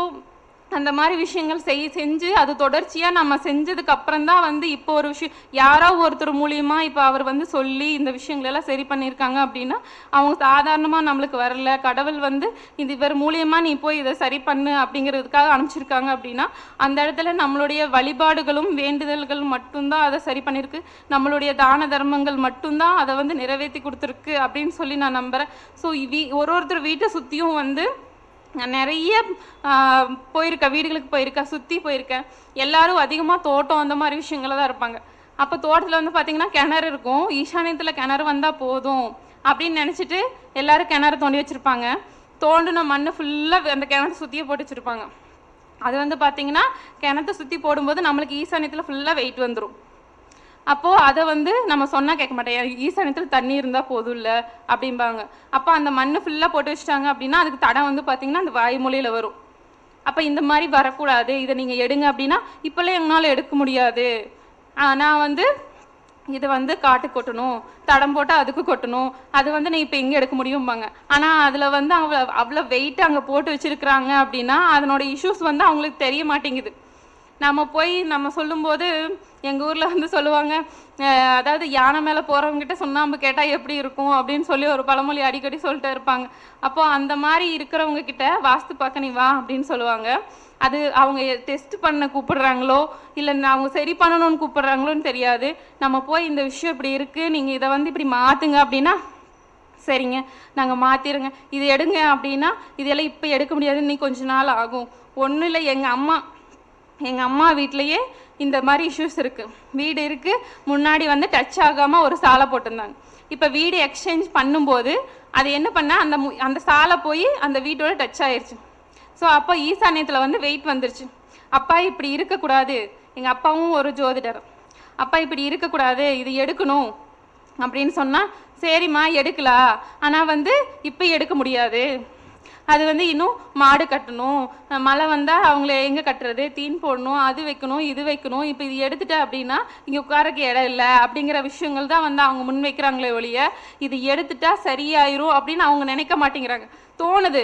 அந்த மாதிரி விஷயங்கள் செஞ்சு அது தொடர்ச்சியாக நம்ம செஞ்சதுக்கு அப்புறம் தான் வந்து இப்போ ஒரு விஷயம் யாரோ ஒருத்தர் மூலியமாக இப்போ அவர் வந்து சொல்லி இந்த விஷயங்களெல்லாம் சரி பண்ணியிருக்காங்க அப்படின்னா அவங்க சாதாரணமாக நம்மளுக்கு வரல, கடவுள் வந்து இது இவர் மூலியமாக நீ போய் இதை சரி பண்ணு அப்படிங்கிறதுக்காக அனுப்பிச்சிருக்காங்க அப்படின்னா அந்த இடத்துல நம்மளுடைய வழிபாடுகளும் வேண்டுதல்கள் மட்டும்தான் அதை சரி பண்ணியிருக்கு, நம்மளுடைய தான தர்மங்கள் மட்டும்தான் அதை வந்து நிறைவேற்றி கொடுத்துருக்கு அப்படின்னு சொல்லி நான் நம்புகிறேன். ஸோ ஒருத்தர் வீட்டை சுற்றியும் வந்து நான் நிறைய வீடுகளுக்கு போயிருக்கேன், சுற்றி போயிருக்கேன். எல்லாரும் அதிகமாக தோட்டம் அந்த மாதிரி விஷயங்கள தான் இருப்பாங்க. அப்போ தோட்டத்தில் வந்து பார்த்திங்கன்னா கிணறு இருக்கும், ஈசானியத்தில் கிணறு வந்தால் போதும் அப்படின்னு நினச்சிட்டு எல்லோரும் கிணறு தோண்டி வச்சுருப்பாங்க. தோண்டின மண் ஃபுல்லாக அந்த கிணறு சுற்றியே போட்டு வச்சுருப்பாங்க. அது வந்து பார்த்திங்கன்னா கிணத்தை சுற்றி போடும்போது நம்மளுக்கு ஈசானியத்தில் ஃபுல்லாக வெயிட் வந்துடும். அப்போது அதை வந்து நம்ம சொன்னால் கேட்க மாட்டேன், ஈசானியத்தில் தண்ணி இருந்தால் போதும் இல்லை அப்படிம்பாங்க. அப்போ அந்த மண் ஃபுல்லாக போட்டு வச்சுட்டாங்க அப்படின்னா அதுக்கு தடம் வந்து பார்த்திங்கன்னா அந்த வாய்மொழியில் வரும். அப்போ இந்த மாதிரி வரக்கூடாது, இதை நீங்கள் எடுங்க அப்படின்னா இப்போல்லாம் எங்களால் எடுக்க முடியாது, நான் வந்து இதை வந்து காட்டுக்கு கொட்டணும், தடம் போட்டால் அதுக்கு கொட்டணும், அது வந்து நீ இப்போ எங்கே எடுக்க முடியும்பாங்க. ஆனால் அதில் வந்து அவ்வளோ வெயிட் அங்கே போட்டு வச்சுருக்குறாங்க அப்படின்னா அதனோட இஷ்யூஸ் வந்து அவங்களுக்கு தெரிய மாட்டேங்குது. நம்ம போய் நம்ம சொல்லும்போது எங்கள் ஊரில் வந்து சொல்லுவாங்க, அதாவது யானை மேலே போகிறவங்ககிட்ட சுண்ணாம்பு கேட்டால் எப்படி இருக்கும் அப்படின்னு சொல்லி ஒரு பழமொழி அடிக்கடி சொல்லிட்டு இருப்பாங்க. அப்போது அந்த மாதிரி இருக்கிறவங்க கிட்ட வாஸ்து பார்க்க நீ வா அப்படின்னு சொல்லுவாங்க. அது அவங்க டெஸ்ட் பண்ண கூப்பிடுறாங்களோ இல்லை அவங்க சரி பண்ணணும்னு கூப்பிடுறாங்களோன்னு தெரியாது. நம்ம போய் இந்த விஷயம் இப்படி இருக்குது, நீங்கள் இதை வந்து இப்படி மாற்றுங்க அப்படின்னா சரிங்க நாங்கள் மாற்றிடுங்க, இது எடுங்க அப்படின்னா இதெல்லாம் இப்போ எடுக்க முடியாது, இன்னும் கொஞ்ச நாள் ஆகும். ஒன்றும் இல்லை, எங்கள் அம்மா வீட்லேயே இந்த மாதிரி இஷ்யூஸ் இருக்குது. வீடு இருக்குது, முன்னாடி வந்து டச் ஆகாமல் ஒரு சாலை போட்டிருந்தாங்க. இப்போ வீடு எக்ஸ்சேஞ்ச் பண்ணும்போது அது என்ன பண்ணால் அந்த சாலை போய் அந்த வீட்டோட டச் ஆயிடுச்சு. ஸோ அப்போ ஈசானியத்தில் வந்து வெயிட் வந்துருச்சு. அப்பா இப்படி இருக்கக்கூடாது, எங்கள் அப்பாவும் ஒரு ஜோதிடர், அப்பா இப்படி இருக்கக்கூடாது, இது எடுக்கணும் அப்படின்னு சொன்னால் சரிம்மா எடுக்கலாம், ஆனால் வந்து இப்போ எடுக்க முடியாது, அது வந்து இன்னும் மாடு கட்டணும், மழை வந்தால் அவங்கள எங்கே கட்டுறது, தீன் போடணும், அது வைக்கணும் இது வைக்கணும், இப்போ இது எடுத்துட்ட அப்படின்னா இங்கே உட்காரக்கு இடம் இல்லை அப்படிங்கிற விஷயங்கள் தான் வந்து அவங்க முன் வைக்கிறாங்களே ஒழிய இது எடுத்துட்டா சரியாயிரும் அப்படின்னு அவங்க நினைக்க மாட்டேங்கிறாங்க. தோணுது,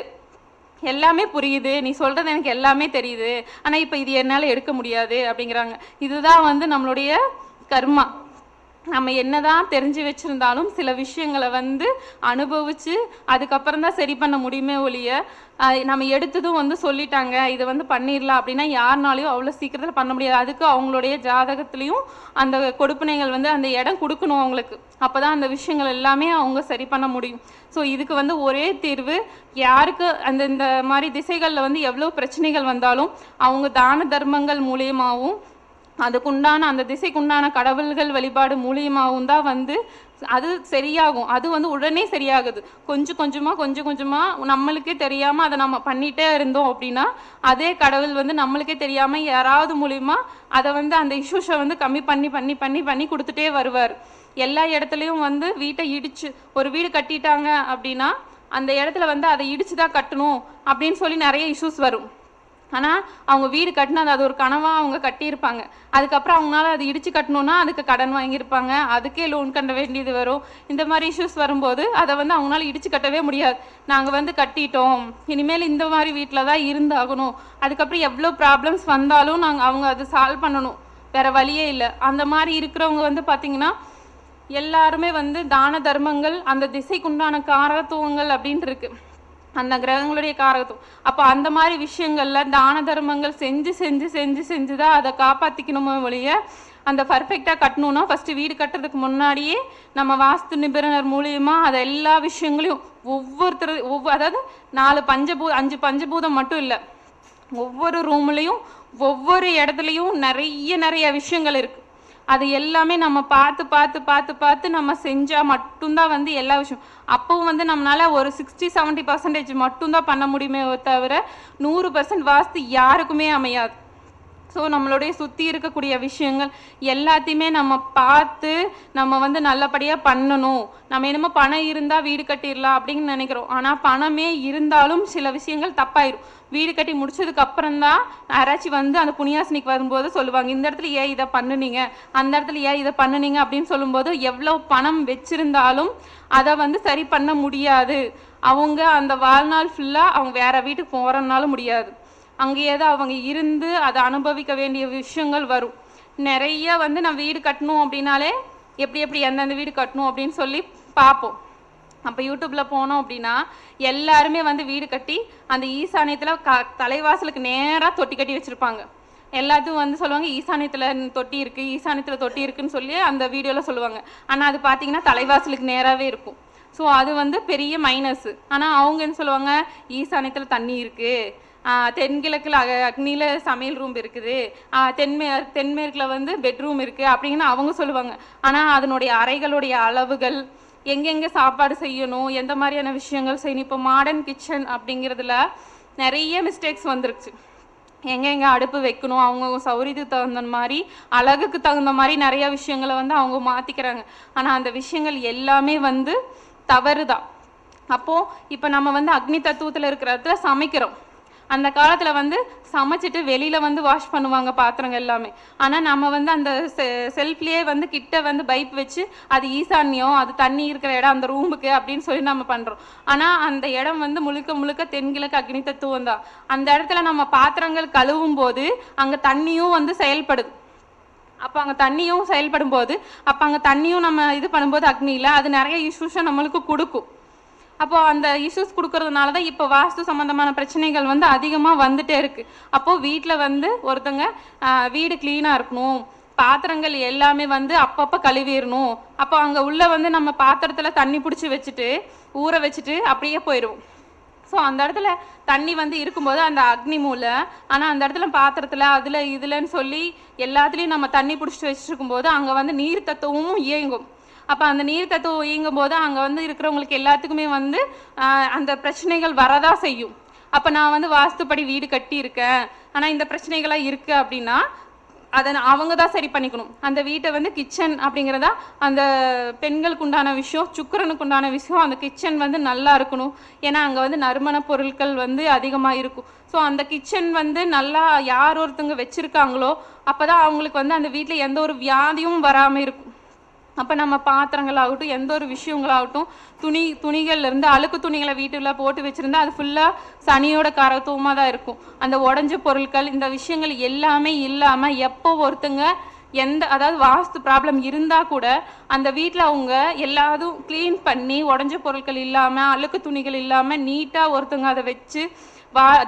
எல்லாமே புரியுது, நீ சொல்கிறது எனக்கு எல்லாமே தெரியுது, ஆனால் இப்போ இது என்னால் எடுக்க முடியாது அப்படிங்கிறாங்க. இதுதான் வந்து நம்மளுடைய கர்மா. நம்ம என்னதான் தெரிஞ்சு வச்சுருந்தாலும் சில விஷயங்களை வந்து அனுபவித்து அதுக்கப்புறம் தான் சரி பண்ண முடியுமே ஒழிய நம்ம எடுத்ததும் வந்து சொல்லிட்டாங்க இதை வந்து பண்ணிடலாம் அப்படின்னா யாருனாலையும் அவ்வளோ சீக்கிரத்தில் பண்ண முடியாது. அதுக்கு அவங்களுடைய ஜாதகத்துலேயும் அந்த கொடுப்பினைகள் வந்து அந்த இடம் கொடுக்கணும் அவங்களுக்கு, அப்போ தான் அந்த விஷயங்கள் எல்லாமே அவங்க சரி பண்ண முடியும். ஸோ இதுக்கு வந்து ஒரே தீர்வு, யாருக்கு இந்த மாதிரி திசைகளில் வந்து எவ்வளோ பிரச்சனைகள் வந்தாலும் அவங்க தான தர்மங்கள் மூலியமாகவும் அதுக்குண்டான அந்த திசைக்குண்டான கடவுள்கள் வழிபாடு மூலியமாகவும் தான் வந்து அது சரியாகும். அது வந்து உடனே சரியாகுது. கொஞ்சம் கொஞ்சமாக நம்மளுக்கே தெரியாமல் அதை நம்ம பண்ணிகிட்டே இருந்தோம் அப்படின்னா அதே கடவுள் வந்து நம்மளுக்கே தெரியாமல் யாராவது மூலிமா அதை வந்து அந்த இஷ்யூஸை வந்து கம்மி பண்ணி பண்ணி பண்ணி பண்ணி கொடுத்துட்டே வருவார். எல்லா இடத்துலையும் வந்து வீட்டை இடிச்சு ஒரு வீடு கட்டிட்டாங்க அப்படின்னா அந்த இடத்துல வந்து அதை இடிச்சு தான் கட்டணும் அப்படின்னு சொல்லி நிறைய இஷ்யூஸ் வரும். ஆனால் அவங்க வீடு கட்டினா அது ஒரு கனவாக அவங்க கட்டியிருப்பாங்க. அதுக்கப்புறம் அவங்களால அது இடித்து கட்டணுன்னா அதுக்கு கடன் வாங்கியிருப்பாங்க, அதுக்கே லோன் கட்ட வேண்டியது வரும். இந்த மாதிரி இஷ்யூஸ் வரும்போது அதை வந்து அவங்களால இடித்து கட்டவே முடியாது. நாங்கள் வந்து கட்டிட்டோம், இனிமேல் இந்த மாதிரி வீட்டில் தான் இருந்தாகணும், அதுக்கப்புறம் எவ்வளோ ப்ராப்ளம்ஸ் வந்தாலும் அவங்க அதை சால்வ் பண்ணணும், வேறு வழியே இல்லை. அந்த மாதிரி இருக்கிறவங்க வந்து பார்த்திங்கன்னா எல்லாருமே வந்து தான தர்மங்கள் அந்த திசைக்குண்டான காரகத்துவங்கள் அப்படின்ட்டு இருக்குது, அந்த கிரகங்களுடைய காரகத்துவம். அப்போ அந்த மாதிரி விஷயங்களில் தான தர்மங்கள் செஞ்சு செஞ்சு செஞ்சு செஞ்சு தான் அதை காப்பாற்றிக்கணுமோ ஒழிய அந்த பர்ஃபெக்டாக கட்டணுன்னா ஃபஸ்ட்டு வீடு கட்டுறதுக்கு முன்னாடியே நம்ம வாஸ்து நிபுணர் மூலியமாக அதை எல்லா விஷயங்களையும் அதாவது 5 பஞ்சபூதம் மட்டும் இல்லை, ஒவ்வொரு ரூம்லேயும் ஒவ்வொரு இடத்துலையும் நிறைய விஷயங்கள் இருக்குது. அது எல்லாமே நம்ம பார்த்து நம்ம செஞ்சால் மட்டும்தான் வந்து எல்லா விஷயம். அப்பவும் வந்து நம்மளால் ஒரு 60-70% மட்டும்தான் பண்ண முடியுமே தவிர 100% வாஸ்து யாருக்குமே அமையாது. ஸோ நம்மளுடைய சுற்றி இருக்கக்கூடிய விஷயங்கள் எல்லாத்தையுமே நம்ம பார்த்து நம்ம வந்து நல்லபடியாக பண்ணணும். நம்ம என்னமோ பணம் இருந்தால் வீடு கட்டிடலாம் அப்படின்னு நினைக்கிறோம், ஆனால் பணமே இருந்தாலும் சில விஷயங்கள் தப்பாயிரும். வீடு கட்டி முடிச்சதுக்கு அப்புறம்தான் யாராச்சும் வந்து அந்த புண்ணியாசனிக்கு வரும்போது சொல்லுவாங்க, இந்த இடத்துல ஏன் இதை பண்ணுனீங்க, அந்த இடத்துல ஏன் இதை பண்ணுனீங்க அப்படின்னு சொல்லும்போது எவ்வளோ பணம் வச்சிருந்தாலும் அதை வந்து சரி பண்ண முடியாது. அவங்க அந்த வாழ்நாள் ஃபுல்லாக அவங்க வேற வீட்டுக்கு போகிறனாலும் முடியாது, அங்கேயே தான் அவங்க இருந்து அதை அனுபவிக்க வேண்டிய விஷயங்கள் வரும். நிறைய வந்து நான் வீடு கட்டணும் அப்படின்னாலே எப்படி எந்தெந்த வீடு கட்டணும் அப்படின்னு சொல்லி பார்ப்போம். அப்போ யூடியூப்பில் போனோம் அப்படின்னா எல்லாருமே வந்து வீடு கட்டி அந்த ஈசானியத்தில் தலைவாசலுக்கு நேராக தொட்டி கட்டி வச்சுருப்பாங்க. எல்லாத்தையும் வந்து சொல்லுவாங்க ஈசானியத்தில் தொட்டி இருக்குன்னு சொல்லி அந்த வீடியோவில் சொல்லுவாங்க. ஆனால் அது பார்த்தீங்கன்னா தலைவாசலுக்கு நேராகவே இருக்கும். ஸோ அது வந்து பெரிய மைனஸ். ஆனால் அவங்க என்ன சொல்லுவாங்க, ஈசானியத்தில் தண்ணி இருக்குது, தென்கிழக்கில் அக்னியில் சமையல் ரூம் இருக்குது, தென்மேற்கில் வந்து பெட்ரூம் இருக்குது அப்படின்னு அவங்க சொல்லுவாங்க. ஆனால் அதனுடைய அறைகளுடைய அளவுகள், எங்கெங்கே சாப்பாடு செய்யணும், எந்த மாதிரியான விஷயங்கள் செய்யணும், இப்போ மாடர்ன் கிச்சன் அப்படிங்கிறதுல நிறைய மிஸ்டேக்ஸ் வந்துருச்சு. எங்கெங்கே அடுப்பு வைக்கணும், அவங்க சௌரியத்துக்கு தகுந்த மாதிரி, அழகுக்கு தகுந்த மாதிரி நிறைய விஷயங்களை வந்து அவங்க மாற்றிக்கிறாங்க. ஆனால் அந்த விஷயங்கள் எல்லாமே வந்து தவறு தான். அப்போது இப்போ நம்ம வந்து அக்னி தத்துவத்தில் இருக்கிற இடத்துல சமைக்கிறோம். அந்த காலத்தில் வந்து சமைச்சிட்டு வெளியில் வந்து வாஷ் பண்ணுவாங்க பாத்திரங்கள் எல்லாமே. ஆனால் நம்ம வந்து அந்த செல்ஃப்லேயே வந்து கிட்ட வந்து பைப் வச்சு அது ஈசான்யம், அது தண்ணி இருக்கிற இடம் அந்த ரூமுக்கு அப்படின்னு சொல்லி நம்ம பண்ணுறோம். ஆனால் அந்த இடம் வந்து முழுக்க முழுக்க தென்கிழக்கு அக்னி தத்துவம் தான். அந்த இடத்துல நம்ம பாத்திரங்கள் கழுவும் போது அங்கே தண்ணியும் வந்து செயல்படுது. அப்போ அங்கே தண்ணியும் செயல்படும் போது, அப்போ அங்கே தண்ணியும் நம்ம இது பண்ணும்போது அக்னியில் அது நிறைய இஷ்யூஸை நம்மளுக்கு கொடுக்கும். அப்போது அந்த இஷ்யூஸ் கொடுக்கறதுனால தான் இப்போ வாஸ்து சம்மந்தமான பிரச்சனைகள் வந்து அதிகமாக வந்துட்டே இருக்குது. அப்போது வீட்டில் வந்து ஒருத்தங்க வீடு க்ளீனாக இருக்கணும், பாத்திரங்கள் எல்லாமே வந்து அப்பப்போ கழுவிடணும். அப்போ அங்கே உள்ள வந்து நம்ம பாத்திரத்தில் தண்ணி பிடிச்சி வச்சுட்டு ஊற வச்சுட்டு அப்படியே போயிடுவோம். ஸோ அந்த இடத்துல தண்ணி வந்து இருக்கும்போது அந்த அக்னி மூலை, ஆனால் அந்த இடத்துல பாத்திரத்தில் அதில் இதுலன்னு சொல்லி எல்லாத்துலேயும் நம்ம தண்ணி பிடிச்சிட்டு வச்சுருக்கும்போது அங்கே வந்து நீர் தத்துவமும் இயங்கும். அப்போ அந்த நீர் தத்துவம் இயங்கும் போது அங்கே வந்து இருக்கிறவங்களுக்கு எல்லாத்துக்குமே வந்து அந்த பிரச்சனைகள் வரதான் செய்யும். அப்போ நான் வந்து வாஸ்துப்படி வீடு கட்டியிருக்கேன், ஆனால் இந்த பிரச்சனைகளாக இருக்குது அப்படின்னா அதை அவங்க தான் சரி பண்ணிக்கணும். அந்த வீட்டை வந்து கிச்சன் அப்படிங்கிறதா அந்த பெண்களுக்கு உண்டான விஷயம், சுக்கிரனுக்கு உண்டான விஷயம். அந்த கிச்சன் வந்து நல்லா இருக்கணும், ஏன்னா அங்கே வந்து நறுமண பொருட்கள் வந்து அதிகமாக இருக்கும். ஸோ அந்த கிச்சன் வந்து நல்லா யார் ஒருத்தங்க வச்சுருக்காங்களோ அப்போ தான் அவங்களுக்கு வந்து அந்த வீட்டில் எந்த ஒரு வியாதியும் வராமல் இருக்கும். அப்போ நம்ம பாத்திரங்களாகட்டும், எந்த ஒரு விஷயங்களாகட்டும், துணிகள்லேருந்து அழுக்கு துணிகளை வீட்டில் போட்டு வச்சுருந்தா அது ஃபுல்லாக சனியோட காரத்துவமாக தான் இருக்கும். அந்த உடஞ்ச பொருட்கள், இந்த விஷயங்கள் எல்லாமே இல்லாமல் எப்போ ஒருத்தங்க அதாவது வாஸ்து ப்ராப்ளம் இருந்தால் கூட அந்த வீட்டில் அவங்க எல்லாதும் க்ளீன் பண்ணி உடஞ்ச பொருட்கள் இல்லாமல், அழுக்கு துணிகள் இல்லாமல் நீட்டாக ஒருத்தங்க அதை வச்சு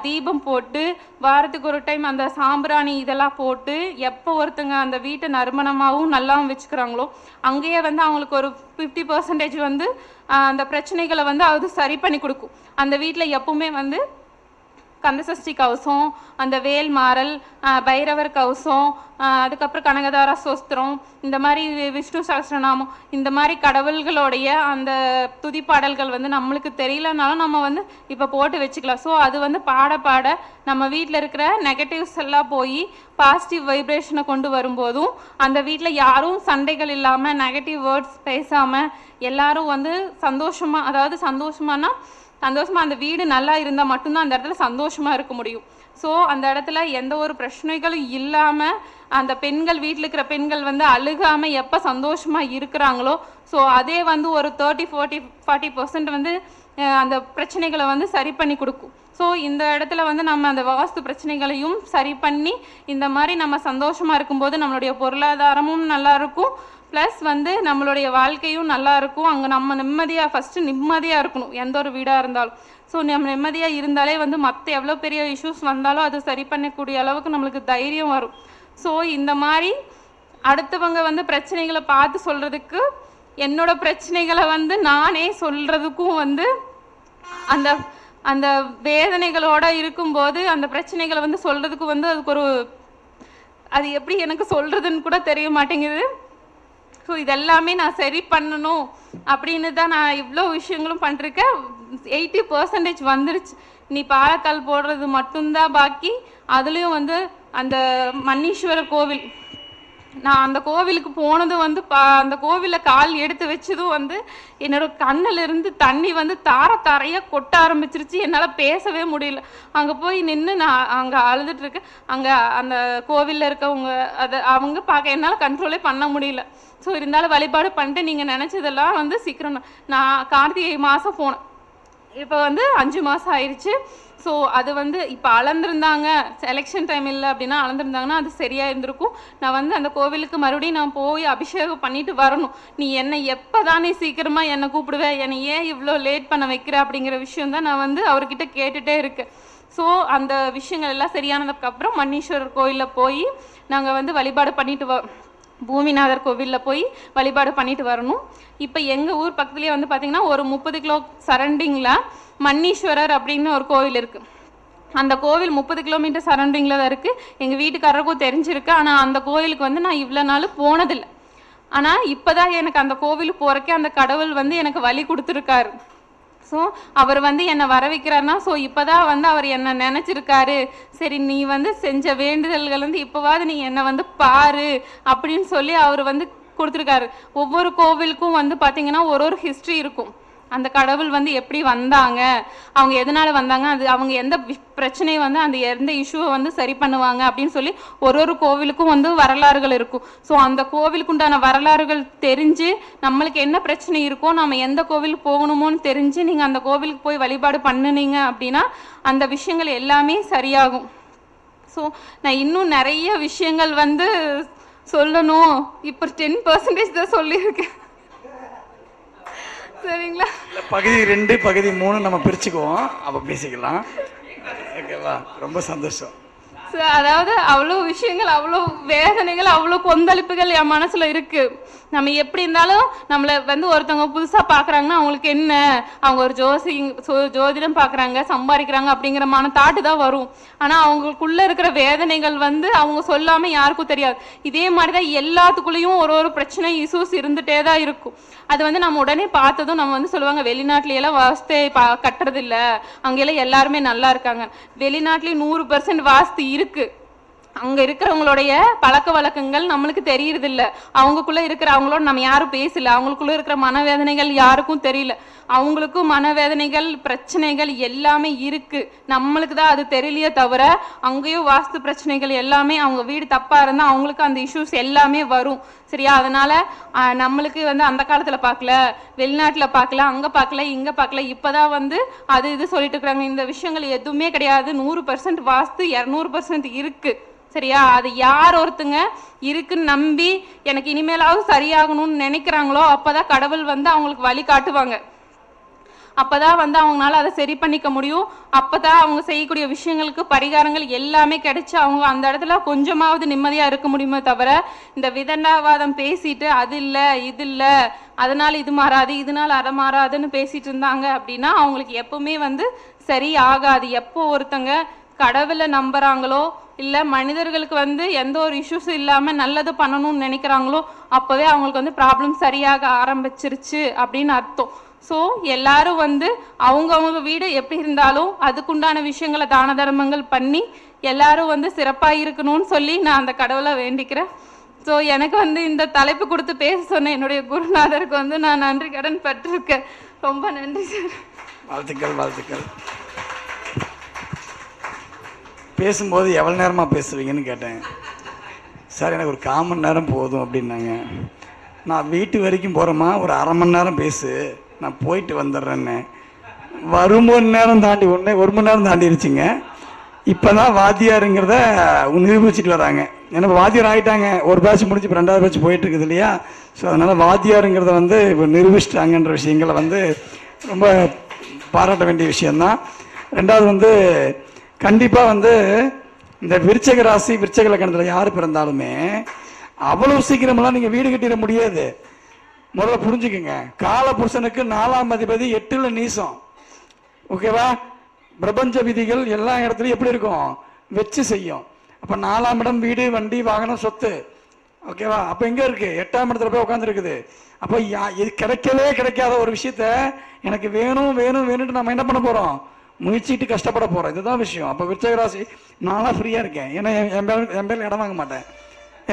தீபம் போட்டு வாரத்துக்கு ஒரு டைம் அந்த சாம்பிராணி இதெல்லாம் போட்டு எப்போ ஒருத்தங்க அந்த வீட்டை நறுமணமாகவும் நல்லாவும் வச்சுக்கிறாங்களோ அங்கேயே வந்து அவங்களுக்கு ஒரு 50% வந்து அந்த பிரச்சனைகளை வந்து அது சரி பண்ணி கொடுக்கும். அந்த வீட்டில் எப்பவுமே வந்து கந்தசஷ்டி கவசம், அந்த வேல் மாறல், பைரவர் கவசம், அதுக்கப்புறம் கனகதாரா சோஸ்திரம், இந்த மாதிரி விஷ்ணு சகஸ்ரநாமம், இந்த மாதிரி கடவுள்களுடைய அந்த துதிப்பாடல்கள் வந்து நம்மளுக்கு தெரியலனாலும் நம்ம வந்து இப்போ போட்டு வச்சுக்கலாம். ஸோ அது வந்து பாட பாட நம்ம வீட்டில் இருக்கிற நெகட்டிவ்ஸ் எல்லாம் போய் பாசிட்டிவ் வைப்ரேஷனை கொண்டு வரும்போதும் அந்த வீட்டில் யாரும் சண்டைகள் இல்லாமல், நெகட்டிவ் வேர்ட்ஸ் பேசாமல் எல்லாரும் வந்து சந்தோஷமாக, அதாவது சந்தோஷமாக அந்த வீடு நல்லா இருந்தால் மட்டும்தான் அந்த இடத்துல சந்தோஷமாக இருக்க முடியும். ஸோ அந்த இடத்துல எந்த ஒரு பிரச்சனைகளும் இல்லாமல் அந்த பெண்கள், வீட்டில் இருக்கிற பெண்கள் வந்து அழுகாமல் எப்போ சந்தோஷமாக இருக்கிறாங்களோ, ஸோ அதே வந்து ஒரு 30-40% வந்து அந்த பிரச்சனைகளை வந்து சரி பண்ணி கொடுக்கும். ஸோ இந்த இடத்துல வந்து நம்ம அந்த வாஸ்து பிரச்சனைகளையும் சரி பண்ணி இந்த மாதிரி நம்ம சந்தோஷமாக இருக்கும்போது நம்மளுடைய பொருளாதாரமும் நல்லா இருக்கும், ப்ளஸ் வந்து நம்மளுடைய வாழ்க்கையும் நல்லா இருக்கும். அங்கே நம்ம நிம்மதியாக, ஃபஸ்ட்டு நிம்மதியாக இருக்கணும் எந்த ஒரு வீடாக இருந்தாலும். ஸோ நம்ம நிம்மதியாக இருந்தாலே வந்து மற்ற எவ்வளோ பெரிய இஷ்யூஸ் வந்தாலும் அது சரி பண்ணக்கூடிய அளவுக்கு நம்மளுக்கு தைரியம் வரும். ஸோ இந்த மாதிரி அடுத்தவங்க வந்து பிரச்சனைகளை பார்த்து சொல்கிறதுக்கு, என்னோட பிரச்சனைகளை வந்து நானே சொல்கிறதுக்கும் வந்து அந்த அந்த வேதனைகளோடு இருக்கும்போது அந்த பிரச்சனைகளை வந்து சொல்கிறதுக்கு வந்து அதுக்கு ஒரு, அது எப்படி எனக்கு சொல்கிறதுன்னு கூட தெரிய மாட்டேங்குது. ஸோ இதெல்லாமே நான் சரி பண்ணணும் அப்படின்னு தான் நான் இவ்வளோ விஷயங்களும் பண்ணிருக்கேன். 80% வந்துருச்சு. நீ பாலக்கால் போடுறது மட்டும்தான் பாக்கி. அதுலேயும் வந்து அந்த மன்னீஸ்வரர் கோவில், நான் அந்த கோவிலுக்கு போனது வந்து அந்த கோவிலில் கால் எடுத்து வச்சதும் வந்து என்னோட கண்ணிலிருந்து தண்ணி வந்து தாரையாக கொட்ட ஆரம்பிச்சிருச்சு. என்னால் பேசவே முடியல. அங்கே போய் நின்று நான் அங்கே அழுதுட்டுருக்கேன். அங்கே அந்த கோவிலில் இருக்கவங்க அவங்க பார்க்க என்னால் கண்ட்ரோலே பண்ண முடியல. ஸோ இருந்தாலும் வழிபாடு பண்ணிட்டு நீங்கள் நினச்சதெல்லாம் வந்து சீக்கிரம், நான் கார்த்திகை மாதம் போனேன், இப்போ வந்து 5 மாதம் ஆயிடுச்சு. ஸோ அது வந்து இப்போ அளந்துருந்தாங்க, எலெக்ஷன் டைம் இல்லை அப்படின்னா அளந்துருந்தாங்கன்னா அது சரியாக இருந்திருக்கும். நான் வந்து அந்த கோவிலுக்கு மறுபடியும் நான் போய் அபிஷேகம் பண்ணிட்டு வரணும். நீ என்னை எப்போ தானே சீக்கிரமாக என்னை கூப்பிடுவேன், என்னை ஏன் இவ்வளோ லேட் பண்ண வைக்கிற அப்படிங்கிற விஷயம் தான் நான் வந்து அவர்கிட்ட கேட்டுகிட்டே இருக்கேன். ஸோ அந்த விஷயங்கள் எல்லாம் சரியானதுக்கப்புறம் மன்னீஸ்வரர் கோயிலில் போய் நாங்கள் வந்து வழிபாடு பண்ணிட்டு பூமிநாதர் கோவிலில் போய் வழிபாடு பண்ணிட்டு வரணும். இப்போ எங்கள் ஊர் பக்கத்துலேயே வந்து பார்த்திங்கன்னா ஒரு 30 கிலோ சரௌண்டிங்கில் மன்னீஸ்வரர் அப்படின்னு ஒரு கோவில் இருக்குது. அந்த கோவில் 30 கிலோமீட்டர் சரௌண்டிங்கில் தான் இருக்குது. எங்கள் வீட்டுக்காரருக்கும் தெரிஞ்சிருக்கு. ஆனால் அந்த கோவிலுக்கு வந்து நான் இவ்வளோ நாள் போனதில்லை. ஆனால் இப்போ தான் எனக்கு அந்த கோவிலுக்கு போகிறக்கே அந்த கடவுள் வந்து எனக்கு வழி கொடுத்துருக்காரு. ஸோ அவர் வந்து என்னை வர வைக்கிறாருன்னா, ஸோ இப்போ தான் வந்து அவர் என்னை நினச்சிருக்காரு. சரி, நீ வந்து செஞ்ச வேண்டுதல்கள் வந்து இப்போவாது நீ என்னை வந்து பாரு அப்படின்னு சொல்லி அவர் வந்து கொடுத்துருக்காரு. ஒவ்வொரு கோவிலுக்கும் வந்து பார்த்திங்கன்னா ஒரு ஹிஸ்ட்ரி இருக்கும். அந்த கடவுள் வந்து எப்படி வந்தாங்க, அவங்க எதனால் வந்தாங்க, அது அவங்க எந்த பிரச்சனையை வந்து அந்த எந்த இஷ்யூவை வந்து சரி பண்ணுவாங்க அப்படின்னு சொல்லி ஒரு கோவிலுக்கும் வந்து வரலாறுகள் இருக்கும். ஸோ அந்த கோவிலுக்கு உண்டான வரலாறுகள் தெரிஞ்சு நம்மளுக்கு என்ன பிரச்சனை இருக்கோ நம்ம எந்த கோவிலுக்கு போகணுமோன்னு தெரிஞ்சு நீங்கள் அந்த கோவிலுக்கு போய் வழிபாடு பண்ணினீங்க அப்படின்னா அந்த விஷயங்கள் எல்லாமே சரியாகும். ஸோ நான் இன்னும் நிறைய விஷயங்கள் வந்து சொல்லணும். இப்போ 10% தான் சொல்லியிருக்கேன். சரிங்களா? பகுதி 2 பகுதி 3 நம்ம பிரிச்சுக்குவோம், அப்போ பேசிக்கலாம். ஓகேவா? ரொம்ப சந்தோஷம். அதாவது அவ்வளோ விஷயங்கள், அவ்வளோ வேதனைகள், அவ்வளோ கொந்தளிப்புகள் என் மனசில் இருக்குது. நம்ம எப்படி இருந்தாலும் நம்மளை வந்து ஒருத்தவங்க புதுசாக பார்க்குறாங்கன்னா அவங்களுக்கு என்ன, அவங்க ஒரு ஜோதிடம் பார்க்குறாங்க, சம்பாதிக்கிறாங்க அப்படிங்கிற தாட்டு தான் வரும். ஆனால் அவங்களுக்குள்ளே இருக்கிற வேதனைகள் வந்து அவங்க சொல்லாமல் யாருக்கும் தெரியாது. இதே மாதிரி தான் எல்லாத்துக்குள்ளேயும் ஒரு பிரச்சனை, இஷ்யூஸ் இருந்துகிட்டே தான் இருக்கும். அது வந்து நம்ம உடனே பார்த்ததும் நம்ம வந்து சொல்லுவாங்க, வெளிநாட்டிலையெல்லாம் வாஸ்து கட்டுறதில்ல, அங்கெல்லாம் எல்லாருமே நல்லா இருக்காங்க. வெளிநாட்டிலேயும் 100% வாஸ்து இருக்கு. அங்க இருக்கிறவங்களுடைய பழக்க வழக்கங்கள் நம்மளுக்கு தெரியறதில்ல. அவங்களுக்குள்ள இருக்கிற, அவங்களோட நம்ம யாரும் பேசல, அவங்களுக்குள்ள இருக்கிற மனவேதனைகள் யாருக்கும் தெரியல. அவங்களுக்கும் மனவேதனைகள், பிரச்சனைகள் எல்லாமே இருக்கு. நம்மளுக்கு தான் அது தெரியலையே தவிர அங்கேயும் வாஸ்து பிரச்சனைகள் எல்லாமே, அவங்க வீடு தப்பா இருந்தா அவங்களுக்கு அந்த இஷ்யூஸ் எல்லாமே வரும். சரியா? அதனால நம்மளுக்கு வந்து அந்த காலத்துல பார்க்கல, வெளிநாட்டுல பார்க்கல, அங்க பார்க்கல, இங்க பார்க்கல, இப்பதான் வந்து அது இது சொல்லிட்டு இருக்கிறாங்க. இந்த விஷயங்கள் எதுவுமே கிடையாது. 100% வாஸ்து 200% இருக்கு. சரியா? அது யார் ஒருத்தங்க இருக்குன்னு நம்பி எனக்கு இனிமேலாவது சரியாகணும்னு நினைக்கிறாங்களோ அப்பதான் கடவுள் வந்து அவங்களுக்கு வழி காட்டுவாங்க. அப்பதான் வந்து அவங்களால அதை சரி பண்ணிக்க முடியும். அப்பதான் அவங்க செய்யக்கூடிய விஷயங்களுக்கு பரிகாரங்கள் எல்லாமே கிடைச்சு அவங்க அந்த இடத்துல கொஞ்சமாவது நிம்மதியா இருக்க முடியுமே தவிர இந்த விதண்டாவாதம் பேசிட்டு அது இல்லை இது இல்லை, அதனால இது மாறாது, இதனால அதை மாறாதுன்னு பேசிட்டு இருந்தாங்க அப்படின்னா அவங்களுக்கு எப்பவுமே வந்து சரி ஆகாது. எப்போ ஒருத்தங்க கடவுளை நம்புறாங்களோ இல்லை மனிதர்களுக்கு வந்து எந்த ஒரு இஷ்யூஸும் இல்லாமல் நல்லது பண்ணணும்னு நினைக்கிறாங்களோ அப்போவே அவங்களுக்கு வந்து ப்ராப்ளம் சரியாக ஆரம்பிச்சிருச்சு அப்படின்னு அர்த்தம். ஸோ எல்லாரும் வந்து அவங்கவுங்க வீடு எப்படி இருந்தாலும் அதுக்குண்டான விஷயங்களை தான தர்மங்கள் பண்ணி எல்லாரும் வந்து சிறப்பாக இருக்கணும்னு சொல்லி நான் அந்த கடவுளை வேண்டிக்கிறேன். ஸோ எனக்கு வந்து இந்த தலைப்பு கொடுத்து பேச சொன்ன என்னுடைய குருநாதருக்கு வந்து நான் நன்றி கடன் பட்டிருக்கேன். ரொம்ப நன்றி சார். வாழ்த்துக்கள், வாழ்த்துக்கள். பேசும்போது எவ்வளோ நேரமாக பேசுவீங்கன்னு கேட்டேன். சார் எனக்கு ஒரு 1/4 மணி நேரம் போதும் அப்படின்னாங்க. நான் வீட்டு வரைக்கும் போகிறோமா, ஒரு 1/2 மணி நேரம் பேசு, நான் போயிட்டு வந்துடுறேன்னு. 1 மணி நேரம் தாண்டி 1 மணி நேரம் தாண்டிடுச்சுங்க. இப்போ தான் வாத்தியாருங்கிறத நிரூபிச்சுட்டு வராங்க. ஏன்னா வாத்தியார் ஆகிட்டாங்க. ஒரு பேட்ச் முடிஞ்சு இப்போ 2வது பேட்ச் போயிட்டு இருக்குது இல்லையா? ஸோ அதனால் வாத்தியாருங்கிறத வந்து இப்போ நிரூபிச்சிட்டாங்கன்ற விஷயங்களை வந்து ரொம்ப பாராட்ட வேண்டிய விஷயந்தான். 2வது வந்து கண்டிப்பாக வந்து இந்த விருச்சக ராசி, விருச்சக லக்னத்தில் யார் பிறந்தாலுமே அவ்வளவு சீக்கிரமெல்லாம் நீங்கள் வீடு கட்டிட முடியாது. முதல்ல புரிஞ்சுக்குங்க. கால புருஷனுக்கு 4ஆம் அதிபதி 8ல் நீசம். ஓகேவா? பிரபஞ்ச விதிகள் எல்லா இடத்துலையும் எப்படி இருக்கும், வச்சு செய்யும். அப்போ 4ஆம் இடம் வீடு, வண்டி, வாகனம், சொத்து. ஓகேவா? அப்போ எங்கே இருக்கு? 8ஆம் இடத்துல போய் உட்காந்துருக்குது. அப்போ இது கிடைக்கவே கிடைக்காத ஒரு விஷயத்த எனக்கு வேணும் வேணும் வேணும்ட்டு நம்ம என்ன பண்ண போகிறோம், முயற்சிட்டு கஷ்டப்பட போகிறோம். இதுதான் விஷயம். அப்போ விருச்சக ராசி நான்லாம் ஃப்ரீயாக இருக்கேன். ஏன்னா என் பேரில் இடம் வாங்க மாட்டேன்,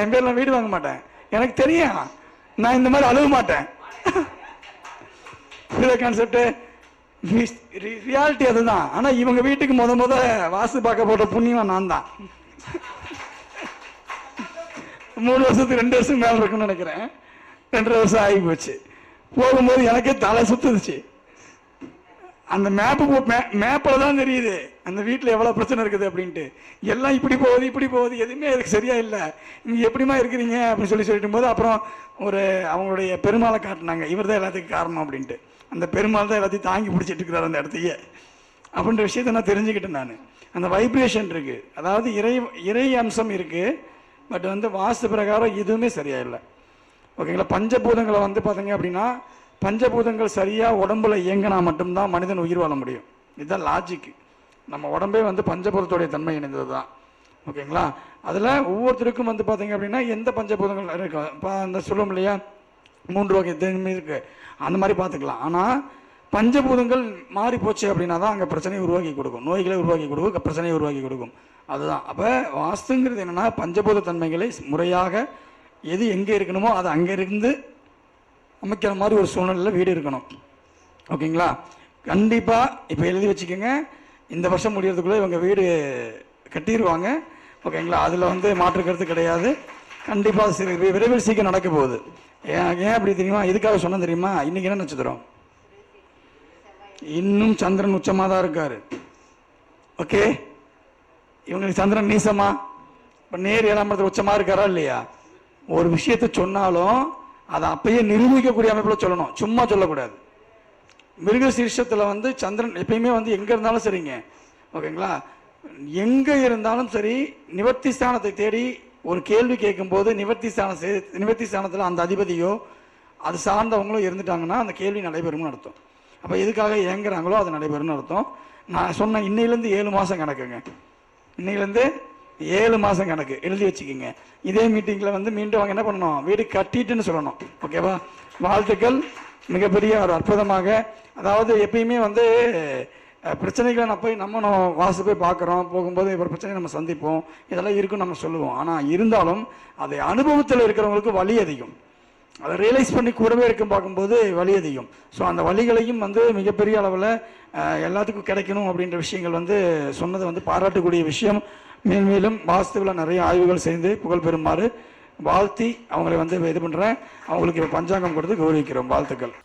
என் பேரில் வீடு வாங்க மாட்டேன். எனக்கு தெரியும் நான் இந்த மாதிரி அழுக மாட்டேன். கான்செப்ட் ரியாலிட்டி அதுதான். ஆனால் இவங்க வீட்டுக்கு முத வாசு பார்க்க போட்ட புண்ணியம் நான் தான். 3 வருஷத்துக்கு 2 வருஷம் மேலே இருக்குன்னு நினைக்கிறேன். 2.5 வருஷம் ஆகி போச்சு. போகும்போது எனக்கே தலை சுத்துச்சு. அந்த மேப்பில் தான் தெரியுது அந்த வீட்டில் எவ்வளோ பிரச்சனை இருக்குது அப்படின்ட்டு. எல்லாம் இப்படி போகுது எதுவுமே அதுக்கு சரியா இல்லை, நீங்கள் எப்படிமா இருக்கிறீங்க அப்படின்னு சொல்லிட்டு போது அப்புறம் அவங்களுடைய பெருமாளை காட்டினாங்க. இவர் தான் எல்லாத்துக்கும் காரணம் அப்படின்ட்டு. அந்த பெருமாள் தான் எல்லாத்தையும் தாங்கி பிடிச்சிட்டு இருக்கிறார் அந்த இடத்தையே அப்படின்ற விஷயத்தை நான் தெரிஞ்சுக்கிட்டேன். நான் அந்த வைப்ரேஷன் இருக்குது, அதாவது இறை அம்சம் இருக்குது. பட் வந்து வாஸ்து பிரகாரம் எதுவுமே சரியா இல்லை. ஓகேங்களா? பஞ்சபூதங்களை வந்து பார்த்தீங்க அப்படின்னா பஞ்சபூதங்கள் சரியாக உடம்புல இயங்கினா மட்டும்தான் மனிதன் உயிர் வாழ முடியும். இதுதான் லாஜிக்கு. நம்ம உடம்பே வந்து பஞ்சபூதத்தோடைய தன்மை இணைந்தது தான். ஓகேங்களா? அதில் ஒவ்வொருத்தருக்கும் வந்து பார்த்தீங்க அப்படின்னா எந்த பஞ்சபூதங்கள் இருக்கும். இப்போ அந்த சொல்லுவோம் இல்லையா, 3 வகை தன்மை இருக்குது, அந்த மாதிரி பார்த்துக்கலாம். ஆனால் பஞ்சபூதங்கள் மாறி போச்சு அப்படின்னா தான் அங்கே பிரச்சனையை உருவாக்கி கொடுக்கும், நோய்களை உருவாக்கி கொடுக்கும், பிரச்சனையை உருவாக்கி கொடுக்கும். அதுதான். அப்போ வாஸ்துங்கிறது என்னென்னா பஞ்சபூத தன்மைகளை முறையாக எது எங்கே இருக்கணுமோ அதை அங்கே இருந்து அமைக்கிற மாதிரி ஒரு சூழ்நிலையில் வீடு இருக்கணும். ஓகேங்களா? கண்டிப்பாக இப்போ எழுதி வச்சுக்கோங்க, இந்த வருஷம் முடியறதுக்குள்ளே இவங்க வீடு கட்டிடுவாங்க. ஓகேங்களா? அதில் வந்து மாற்று கருத்து கிடையாது. கண்டிப்பாக விரைவில் சீக்கிரம் நடக்க போகுது. ஏன் அப்படி தெரியுமா, இதுக்காக சொன்ன தெரியுமா, இன்றைக்கி என்ன நட்சத்திரம்? இன்னும் சந்திரன் உச்சமாக தான் இருக்கார். ஓகே, இவங்களுக்கு சந்திரன் நீசமா? இப்போ நேர் 7ஆம் இடத்துல உச்சமாக இருக்காரா இல்லையா? ஒரு விஷயத்தை சொன்னாலும் அதை அப்பயே நிரூபிக்கக்கூடிய அமைப்பில் சொல்லணும், சும்மா சொல்லக்கூடாது. மிருகசீர்ஷத்தில் வந்து சந்திரன் எப்பயுமே வந்து எங்கே இருந்தாலும் சரிங்க. ஓகேங்களா? எங்கே இருந்தாலும் சரி, நிவர்த்தி ஸ்தானத்தை தேடி ஒரு கேள்வி கேட்கும்போது நிவர்த்தி ஸ்தானத்தில் அந்த அதிபதியோ அது சார்ந்தவங்களும் இருந்துட்டாங்கன்னா அந்த கேள்வி நடைபெறும்னு அர்த்தம். அப்போ எதுக்காக ஏங்குறாங்களோ அது நடைபெறும்னு அர்த்தம். நான் சொன்ன இன்னையிலேருந்து 7 மாதம் கணக்குங்க, இன்னையிலேருந்து 7 மாதம் கணக்கு எழுதி வச்சுக்கிங்க. இதே மீட்டிங்கில் வந்து மீண்டும் அவங்க என்ன பண்ணணும், வீடு கட்டிட்டுன்னு சொல்லணும். ஓகேவா? வாழ்த்துக்கள். மிகப்பெரிய ஒரு அற்புதமாக, அதாவது எப்பயுமே வந்து பிரச்சனைகளை நம்ம வாசு போய் பார்க்குறோம், போகும்போது ஒரு பிரச்சனையை நம்ம சந்திப்போம், இதெல்லாம் இருக்குன்னு நம்ம சொல்லுவோம். ஆனால் இருந்தாலும் அதை அனுபவத்தில் இருக்கிறவங்களுக்கு வலி அதிகம், அதை ரியலைஸ் பண்ணி கூடவே இருக்கும் பார்க்கும்போது வலி அதிகம். ஸோ அந்த வலிகளையும் வந்து மிகப்பெரிய அளவில் எல்லாத்துக்கும் கிடைக்கணும் அப்படின்ற விஷயங்கள் வந்து சொன்னது வந்து பாராட்டக்கூடிய விஷயம். மேலும் வாஸ்துவில் நிறைய ஆய்வுகள் செய்து புகழ் பெறுமாறு வாழ்த்தி அவங்களை வந்து இது பண்ணுறேன். அவங்களுக்கு பஞ்சாங்கம் கொடுத்து கௌரவிக்கிறோம். வாழ்த்துக்கள்.